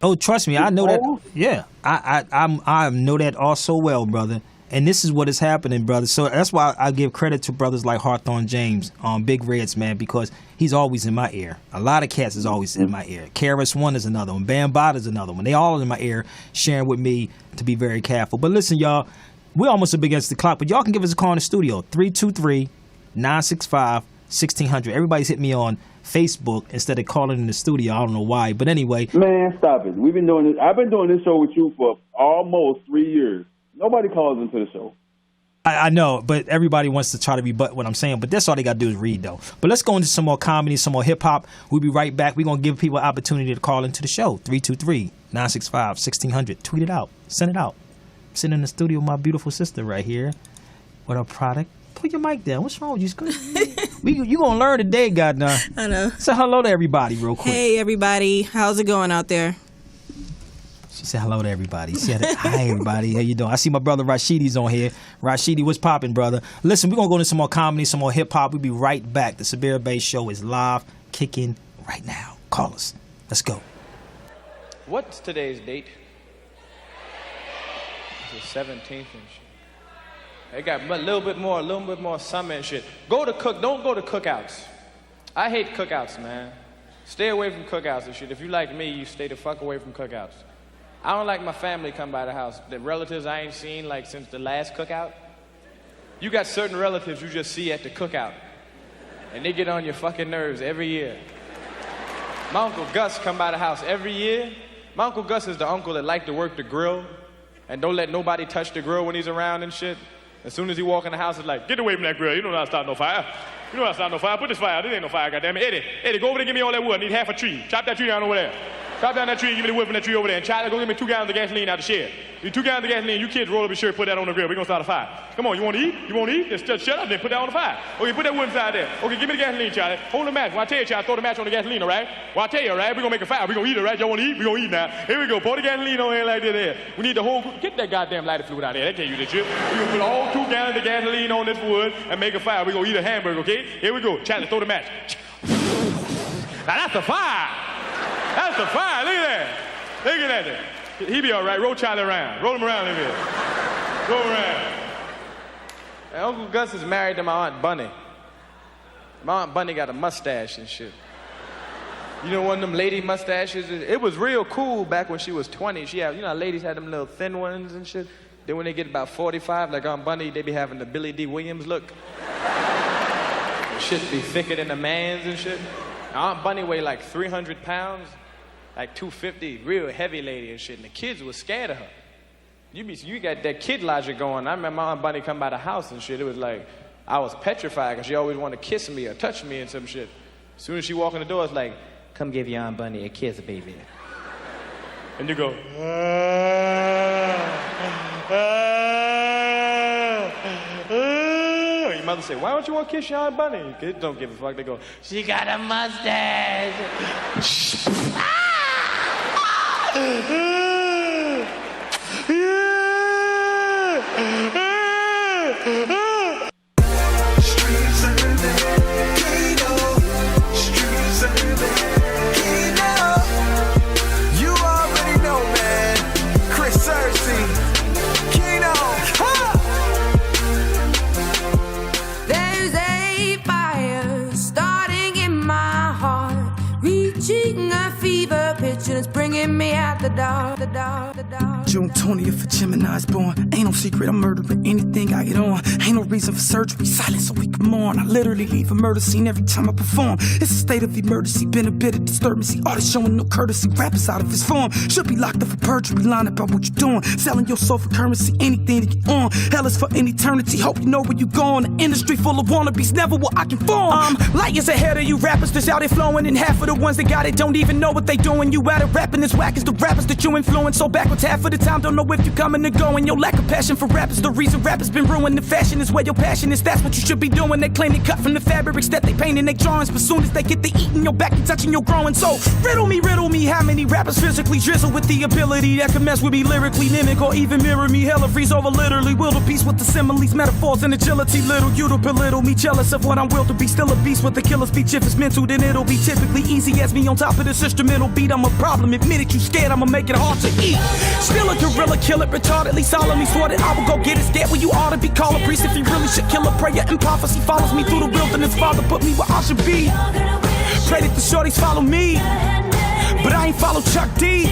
Oh, trust me, I know that. Yeah, I know that all so well, brother. And this is what is happening, brother. So that's why I give credit to brothers like Hawthorne James, Big Reds, man, because he's always in my ear. A lot of cats is always in my ear. KRS-One is another one. Bambaataa is another one. They all in my ear, sharing with me to be very careful. But listen, y'all, we're almost up against the clock, but y'all can give us a call in the studio, 323-965-1600. Everybody's hit me on Facebook instead of calling in the studio. I don't know why, but anyway. Man, stop it. We've been doing this. I've been doing this show with you for almost 3 years. Nobody calls into the show. I know, but everybody wants to try to rebut what I'm saying. But that's all they got to do is read, though. But let's go into some more comedy, some more hip-hop. We'll be right back. We're going to give people an opportunity to call into the show. 323-965-1600. Tweet it out. Send it out. I'm sitting in the studio with my beautiful sister right here with her product. Put your mic down. What's wrong with you? You going to learn today, goddamn. I know. Say hello to everybody real quick. Hey, everybody. How's it going out there? She said hello to everybody. She said, hi, everybody. How you doing? I see my brother Rashidi's on here. Rashidi, what's popping, brother? Listen, we're going to go into some more comedy, some more hip-hop. We'll be right back. The Sabir Bey Show is live, kicking right now. Call us. Let's go. What's today's date? It's the 17th and shit. They got a little bit more summer and shit. Don't go to cookouts. I hate cookouts, man. Stay away from cookouts and shit. If you like me, you stay the fuck away from cookouts. I don't like my family come by the house. The relatives I ain't seen like since the last cookout. You got certain relatives you just see at the cookout. And they get on your fucking nerves every year. My Uncle Gus come by the house every year. My Uncle Gus is the uncle that like to work the grill and don't let nobody touch the grill when he's around and shit. As soon as he walk in the house, it's like, get away from that grill. You don't know how to start no fire. You know how to start no fire. Put this fire out. This ain't no fire, goddammit. Eddie, go over there and give me all that wood. I need half a tree. Chop that tree down over there. Chop down that tree and give me the wood from that tree over there. And Charlie, go get me 2 gallons of gasoline out the shed. Need 2 gallons of gasoline. You kids roll up your shirt, put that on the grill. We're going to start a fire. Come on, you want to eat? You want to eat? Just shut up then. Put that on the fire. Okay, put that wood inside there. Okay, give me the gasoline, Charlie. Hold the match. When I tell you, Charlie, throw the match on the gasoline, all right? Well, I tell you, all right? We're going to make a fire. We're going to eat, all right? Y'all want to eat? We're going to eat now. Here we go. Pour the gasoline on here like this there. We need the whole... Get that goddamn lighter fluid out there. That can't use this shit. We're going to put all 2 gallons of gasoline on this wood and make a fire. We're going to eat a hamburger, okay? Here we go. Charlie, throw the match. Now, that's a fire. That's a fire. Look at that. Look at that. He be all right. Roll Charlie around. Roll him around a bit. Roll him around. And Uncle Gus is married to my Aunt Bunny. My Aunt Bunny got a mustache and shit. You know, one of them lady mustaches? It was real cool back when she was 20. She had, you know, ladies had them little thin ones and shit. Then when they get about 45, like Aunt Bunny, they be having the Billy D. Williams look. Shit be thicker than a man's and shit. Aunt Bunny weighed like 300 pounds. Like 250, real heavy lady and shit, and the kids was scared of her. You got that kid logic going. I remember my Aunt Bunny come by the house and shit. It was like, I was petrified because she always wanted to kiss me or touch me and some shit. As soon as she walk in the door, it's like, come give your Aunt Bunny a kiss, baby. And you go, your mother say, why don't you want to kiss your Aunt Bunny? Kids don't give a fuck. They go, she got a mustache. get me out the door, the door, the door. June 20th for Gemini's born. Ain't no secret, I'm murdering anything I get on. Ain't no reason for surgery, silence so we can mourn. I literally leave a murder scene every time I perform. It's a state of emergency, been a bit of disturbance. Artists showing no courtesy, rappers out of his form. Should be locked up for perjury, line about what you're doing. Selling your soul for currency, anything to get on. Hell is for an eternity, hope you know where you going. The industry full of wannabes, never what I can form. Light years ahead of you rappers that's out there flowing. And half of the ones that got it don't even know what they doing. You out of rapping as whack as the rappers that you influence. So backwards half of the time, don't know if you coming or going. Your lack of passion for rap is the reason rap has been ruined. The fashion is where your passion is, that's what you should be doing. They claim they cut from the fabrics that they paint in their drawings, but soon as they get to eating your back and touching your growing. So riddle me, how many rappers physically drizzle with the ability that can mess with me lyrically, mimic or even mirror me. Hella freeze over literally, wildebeest with the similes, metaphors and agility. Little you to belittle me, jealous of what I'm willed to be. Still a beast with the killer speech. If it's mental, then it'll be typically easy as me on top of this instrumental beat. I'm a problem, admit it, you scared, I'ma make it hard to eat. Still a gorilla, kill it, retardedly, solemnly swore that I will go get it. Scared where you ought to be, call a priest if you really should kill a prayer. And prophecy follows me through the wilderness. Father put me where I should be. Pray that the shorties follow me, but I ain't follow Chuck D.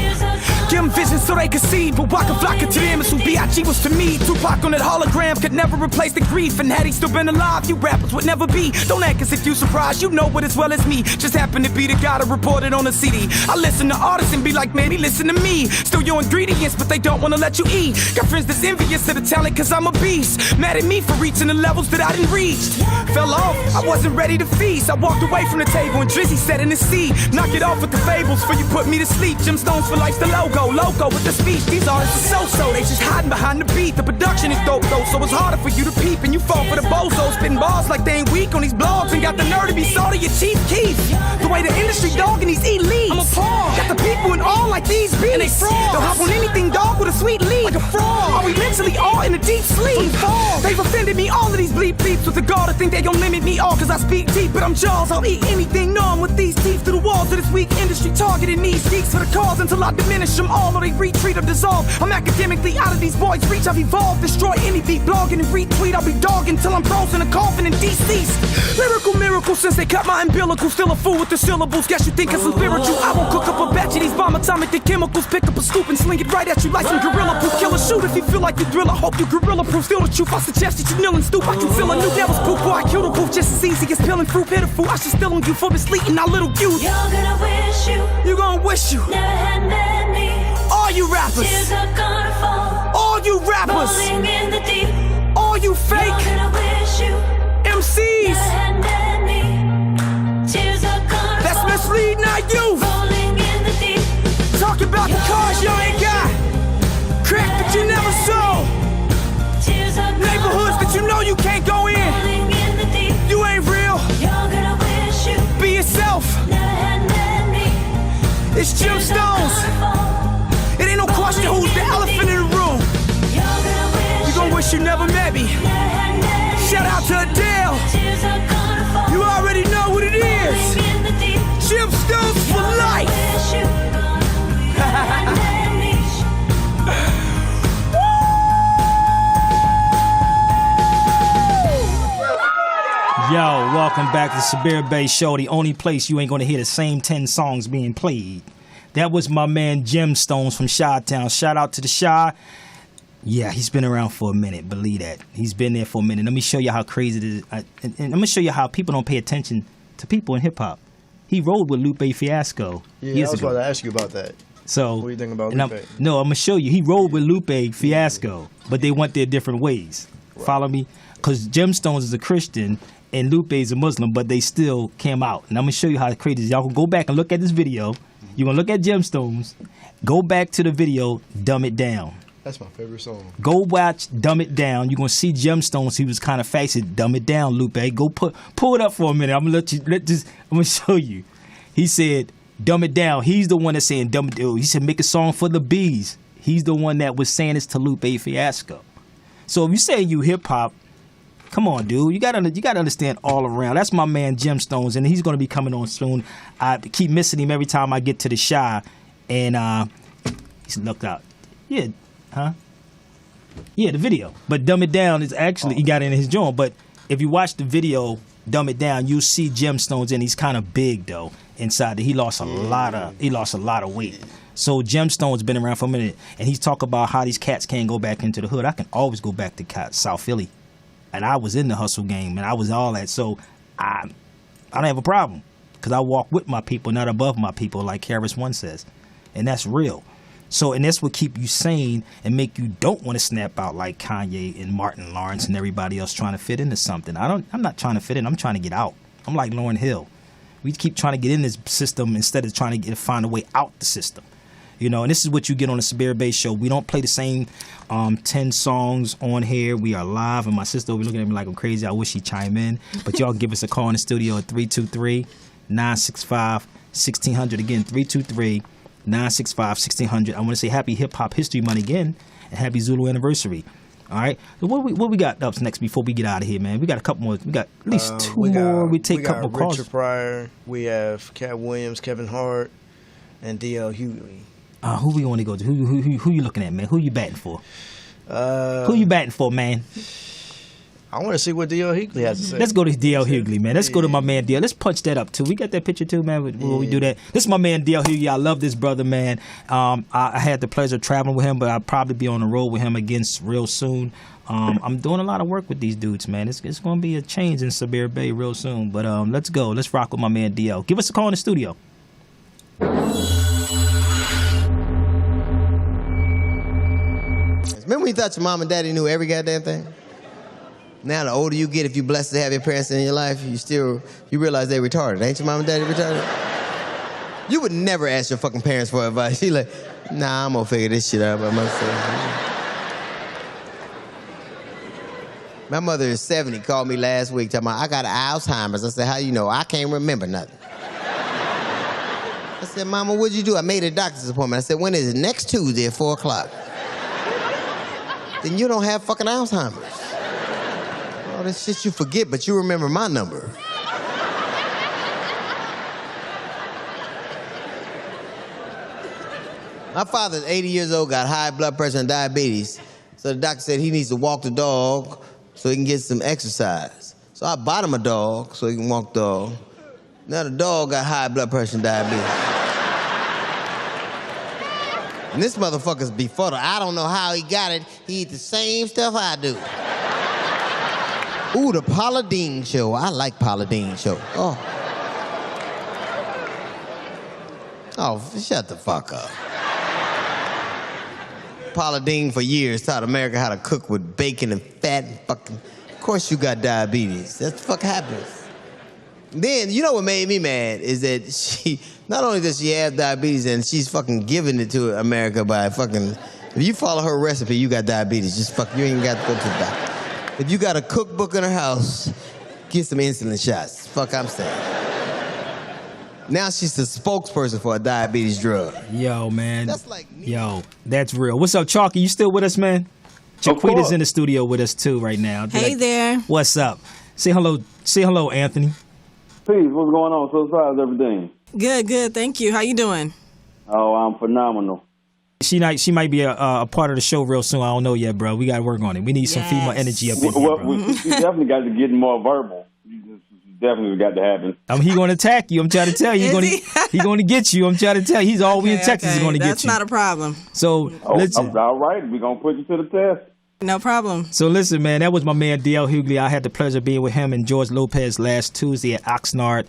Give them vision so they can see, but Waka Flocka to them is who B.I.G. was to me. Tupac on that hologram could never replace the grief, and had he still been alive, you rappers would never be. Don't act as if you surprised, you know it as well as me. Just happen to be the guy that reported on the CD. I listen to artists and be like, man, he listen to me. Still your ingredients, but they don't wanna let you eat. Got friends that's envious of the talent, cause I'm a beast. Mad at me for reaching the levels that I didn't reach. Fell off, I wasn't ready to feast. I walked away from the table and Drizzy sat in his seat. Knock it off with the fables, for you put me to sleep. Gemstones for life's the logo. Loco with the speech, these artists are so-so. They just hiding behind the beat. The production is dope though, so it's harder for you to peep. And you fall for the bozos, spitting bars like they ain't weak on these blogs. And got the nerve to be salty, your Chief Keef. The way the industry dogging these elites. I'm appalled. Got the people in awe like these beats. And they frauds. They'll hop on anything dog with a sweet lead. Like a fraud. Are we mentally all in a deep sleep? They've offended me, all of these bleep beeps. With the gall to think they gon' limit me all cause I speak deep. But I'm Jaws, I'll eat anything numb with these teeth to the walls of this weak industry. Targeting these geeks for the cause until I diminish them all. Or they retreat or dissolve. I'm academically out of these boys' reach. I've evolved, destroy any beat, blogging and retweet. I'll be dogging till I'm frozen in a coffin and deceased. Lyrical miracle since they cut my umbilical. Still a fool with the syllables. Guess you think it's a spiritual. I won't cook up a batch of these bomb atomic and chemicals. Pick up a scoop and sling it right at you like some gorilla proof. Kill or shoot if you feel like you drill. I hope you gorilla proof. Still the truth. I suggest that you kneel and stoop. I can feel a new devil's poop. Boy, I kill the proof just as easy as peeling fruit. Pitiful. I should still on you for misleading our little youth. You're gonna wish you gonna wish you never had met me. All you rappers, tears are gonna fall. All you rappers, rolling in the deep. All you fake, you're gonna wish you MCs, never had met me. Tears are gonna that's fall. misleading our youth. Rolling in the deep. Talk about the cars you ain't got, crack that you never saw, neighborhoods that you know you can't go in. Rolling in the deep. You ain't real. You're gonna wish you be yourself. Never had met me. It's Gemstones. It ain't no question who's the elephant in the room. You gon' wish you never met me. Shout out to Adele. You already know what it is. Gemstones for life. Yo, welcome back to the Sabir Bey Show, the only place you ain't gonna hear the same 10 songs being played. That was my man Gemstones from Chi-Town. Shout out to the Chi. Yeah, he's been around for a minute, believe that. He's been there for a minute. Let me show you how crazy it is. And I'm gonna show you how people don't pay attention to people in hip-hop. He rode with Lupe Fiasco. Yeah, I was about to ask you about that. So, what do you think about Lupe? I'm gonna show you. He rode with Lupe Fiasco, but they went their different ways. Right. Follow me? Because Gemstones is a Christian and Lupe is a Muslim, but they still came out. And I'm gonna show you how crazy it is. Y'all can go back and look at this video. You're gonna look at Gemstones. Go back to the video, Dumb It Down. That's my favorite song. Go watch Dumb It Down. You're gonna see Gemstones. He was kind of facing Dumb It Down, Lupe. Go pull it up for a minute. I'm gonna show you. He said, Dumb It Down. He's the one that's saying Dumb It Down. He said, make a song for the bees. He's the one that was saying this to Lupe Fiasco. So if you say you hip hop, come on, dude. You gotta understand all around. That's my man Gemstones, and he's gonna be coming on soon. I keep missing him every time I get to the Chi, and he's looked out. Yeah, huh? Yeah, the video. But Dumb It Down is actually he got it in his joint. But if you watch the video, Dumb It Down, you'll see Gemstones, and he's kind of big though inside. He lost a lot of weight. So Gemstone's been around for a minute, and he's talking about how these cats can't go back into the hood. I can always go back to South Philly, and I was in the hustle game, and I was all that. So I don't have a problem because I walk with my people, not above my people, like Harris One says, and that's real. So, and that's what keep you sane and make you don't want to snap out like Kanye and Martin Lawrence and everybody else trying to fit into something. I'm not trying to fit in. I'm trying to get out. I'm like Lauryn Hill. We keep trying to get in this system instead of trying to find a way out the system. You know, and this is what you get on the Sabir Bey Show. We don't play the same 10 songs on here. We are live, and my sister will be looking at me like I'm crazy. I wish she'd chime in. But y'all give us a call in the studio at 323-965-1600. Again, 323-965-1600. I want to say happy Hip Hop History Month again, and happy Zulu anniversary. All right. So what we got up next before we get out of here, man? We got a couple more. We got at least two more. We take a couple more calls. Richard Pryor. We have Cat Williams, Kevin Hart, and D.L. Hughley. Who we want to go to? Who you looking at, man? Who you batting for? Who you batting for, man? I want to see what D.L. Hughley has to say. Let's go to D.L. Hughley, man. Let's go to my man D.L. Let's punch that up, too. We got that picture, too, man, when we do that. This is my man D.L. Hughley. I love this brother, man. I had the pleasure of traveling with him, but I'll probably be on the road with him again real soon. I'm doing a lot of work with these dudes, man. It's going to be a change in Sabir Bey real soon. But let's go. Let's rock with my man D.L. Give us a call in the studio. Remember when you thought your mom and daddy knew every goddamn thing? Now the older you get, if you're blessed to have your parents in your life, you realize they're retarded. Ain't your mom and daddy retarded? You would never ask your fucking parents for advice. You're like, nah, I'm gonna figure this shit out by myself. My mother is 70, called me last week talking about, I got Alzheimer's. I said, how you know? I can't remember nothing. I said, Mama, what'd you do? I made a doctor's appointment. I said, when is it? Next Tuesday at 4 o'clock. Then you don't have fucking Alzheimer's. All this shit you forget, but you remember my number. My father's 80 years old, got high blood pressure and diabetes. So the doctor said he needs to walk the dog so he can get some exercise. So I bought him a dog so he can walk the dog. Now the dog got high blood pressure and diabetes. And this motherfucker's befuddled. I don't know how he got it. He eat the same stuff I do. Ooh, the Paula Deen Show. I like Paula Deen Show. Oh, shut the fuck up. Paula Deen for years taught America how to cook with bacon and fat and fucking... Of course you got diabetes. That's the fuck happens. Then, you know what made me mad is that she... Not only does she have diabetes and she's fucking giving it to America by fucking... If you follow her recipe, you got diabetes. Just fuck, you ain't got to go to the doctor. If you got a cookbook in her house, get some insulin shots. Fuck I'm saying. Now she's the spokesperson for a diabetes drug. Yo, man. That's like me. Yo, that's real. What's up, Chalky? You still with us, man? Jaquita's in the studio with us, too, right now. Hey there. What's up? Say hello, Anthony. Peace, what's going on? So how's everything? Good. Thank you. How you doing? Oh, I'm phenomenal. She might be a part of the show real soon. I don't know yet, bro. We got to work on it. We need some female energy up in here, bro. We definitely got to get more verbal. Definitely got to happen. He going to attack you. I'm trying to tell you. He going to get you. I'm trying to tell you. He's all we in Texas is going to get you. That's not a problem. So, listen. All right. We're going to put you to the test. No problem. So listen, man, that was my man D.L. Hughley. I had the pleasure of being with him and George Lopez last Tuesday at Oxnard.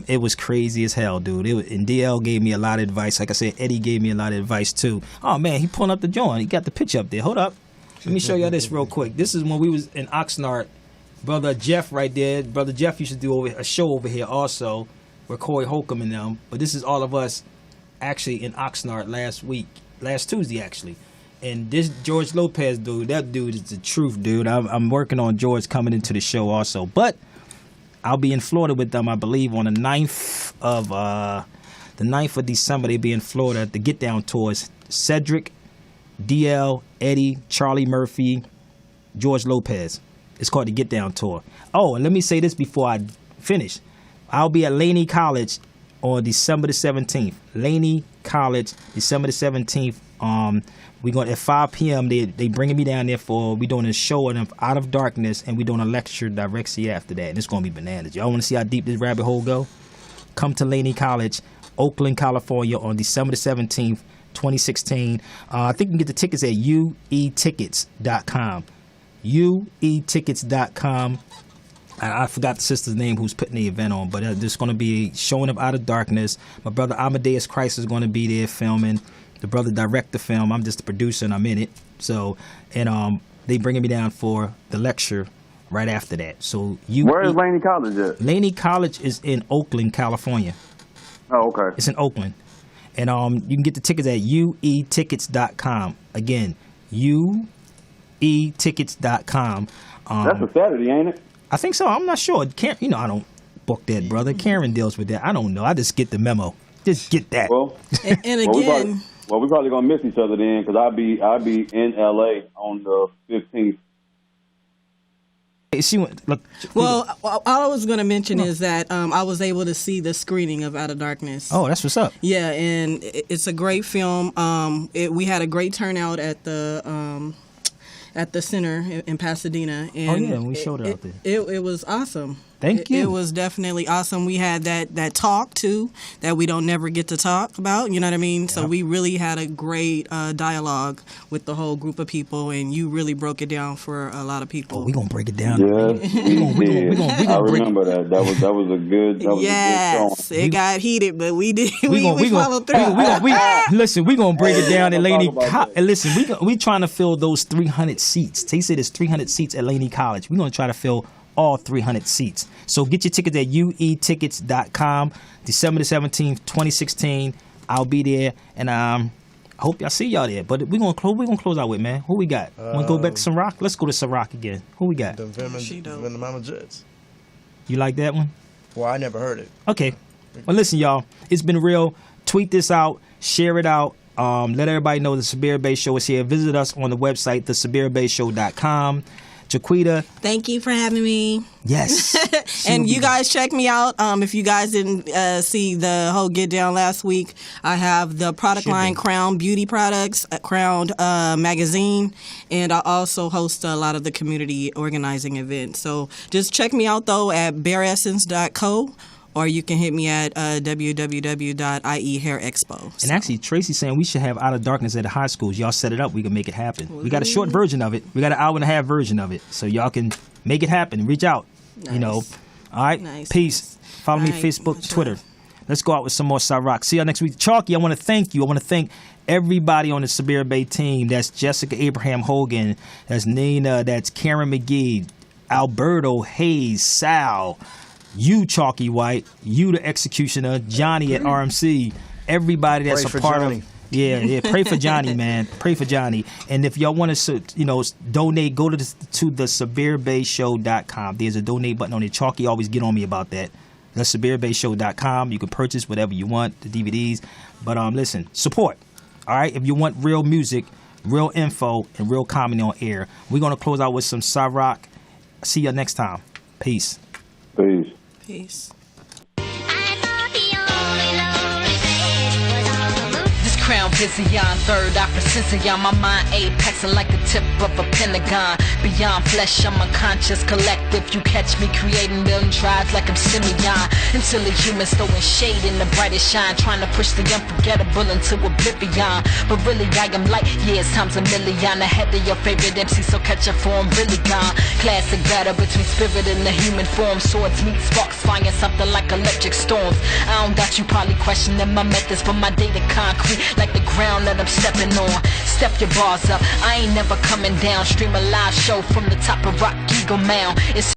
It was crazy as hell, dude. And D.L. gave me a lot of advice. Like I said, Eddie gave me a lot of advice too. Oh man, he pulling up the joint. He got the picture up there. Hold up. Let me show y'all this real quick. This is when we was in Oxnard. Brother Jeff right there. Brother Jeff used to do a show over here also with Corey Holcomb and them. But this is all of us actually in Oxnard last Tuesday actually. And this George Lopez dude, that dude is the truth, dude. I'm working on George coming into the show also. But I'll be in Florida with them, I believe, on the 9th of December. They'll be in Florida at the Get Down Tours. Cedric, DL, Eddie, Charlie Murphy, George Lopez. It's called the Get Down Tour. Oh, and let me say this before I finish. I'll be at Laney College on December the 17th. Laney College, December the 17th. We're going at 5 p.m. They bringing me down there we doing a show of Out of Darkness, and we doing a lecture directly after that. And it's going to be bananas. Y'all want to see how deep this rabbit hole go? Come to Laney College Oakland, California, on December the 17th, 2016. I think you can get the tickets at uetickets.com. uetickets.com. I forgot the sister's name who's putting the event on, but there's going to be showing up Out of Darkness. My brother Amadeus Christ is going to be there filming. The brother direct the film. I'm just the producer and I'm in it. So, and they bringing me down for the lecture right after that. So where is Laney College at? Laney College is in Oakland, California. Oh, okay. It's in Oakland. And you can get the tickets at uetickets.com. Again, uetickets.com. That's a Saturday, ain't it? I think so. I'm not sure. I don't book that, brother. Karen deals with that. I don't know. I just get the memo. Just get that. Well, and again, we're probably gonna miss each other then, because I'll be in LA on the 15th. All I was going to mention is that I was able to see the screening of Out of Darkness. Oh, that's what's up. Yeah, and it's a great film. We had a great turnout at the center in Pasadena. And we showed it out there. It was awesome. Thank you. It was definitely awesome. We had that talk, too, that we don't never get to talk about. You know what I mean? Yep. So we really had a great dialogue with the whole group of people, and you really broke it down for a lot of people. Oh, we're going to break it down. Yes, I remember that. That was a good yes, it got heated, but we did. We followed through. Listen, we're going to break it down at Laney College. Listen, we trying to fill those 300 seats. They said there's 300 seats at Laney College. We're going to try to fill all 300 seats. So get your tickets at uetickets.com. December the 17th, 2016. I'll be there, and I hope y'all see y'all there. But we're gonna close out with, man. Who we got? Want to go back to some rock? Let's go to some rock again. Who we got? The Venom Mama Jets. You like that one? Well, I never heard it. Okay. Well, listen, y'all. It's been real. Tweet this out. Share it out. Let everybody know the Sabir Bey Show is here. Visit us on the website, thesabirbeyshow.com. Jaquita, thank you for having me. Yes. And you guys check me out. If you guys didn't see the whole get down last week, I have the product line Crown Beauty Products, Crown Magazine, and I also host a lot of the community organizing events. So just check me out, though, at bareessence.co. Or you can hit me at www.iehairexpo. And actually, Tracy's saying we should have Out of Darkness at the high schools. Y'all set it up. We can make it happen. We got a short version of it. We got an hour and a half version of it. So y'all can make it happen. Reach out. Nice. All right? Nice. Peace. Follow me on Facebook, Twitter. Let's go out with some more Cyrock. See y'all next week. Chalky, I want to thank you. I want to thank everybody on the Sabir Bey team. That's Jessica Abraham Hogan. That's Nina. That's Karen McGee. Alberto Hayes. Sal. You, Chalky White, you, the executioner, Johnny at RMC, everybody that's a part of. Yeah, pray for Johnny, man. Pray for Johnny. And if y'all want to, donate, go to SabirBeyShow.com. There's a donate button on there. Chalky always get on me about that. That's SabirBeyShow.com. You can purchase whatever you want, the DVDs. But listen, support. All right, if you want real music, real info, and real comedy on air, we're gonna close out with some Cyrock. See you next time. Peace. Peace. Peace. Crown Vision, third eye precision. My mind apexing like the tip of a pentagon. Beyond flesh, I'm unconscious collective. You catch me creating million tribes like I'm Simeon. Until the humans throwing shade in the brightest shine, trying to push the unforgettable into oblivion. But really, I am light years times a million ahead of your favorite MC, so catch a form really gone. Classic battle between spirit and the human form. Swords meet sparks, flying something like electric storms. I don't doubt you probably questioning my methods, but my data concrete like the ground that I'm stepping on. Step your bars up, I ain't never coming down. Stream a live show from the top of Rock Eagle Mound. It's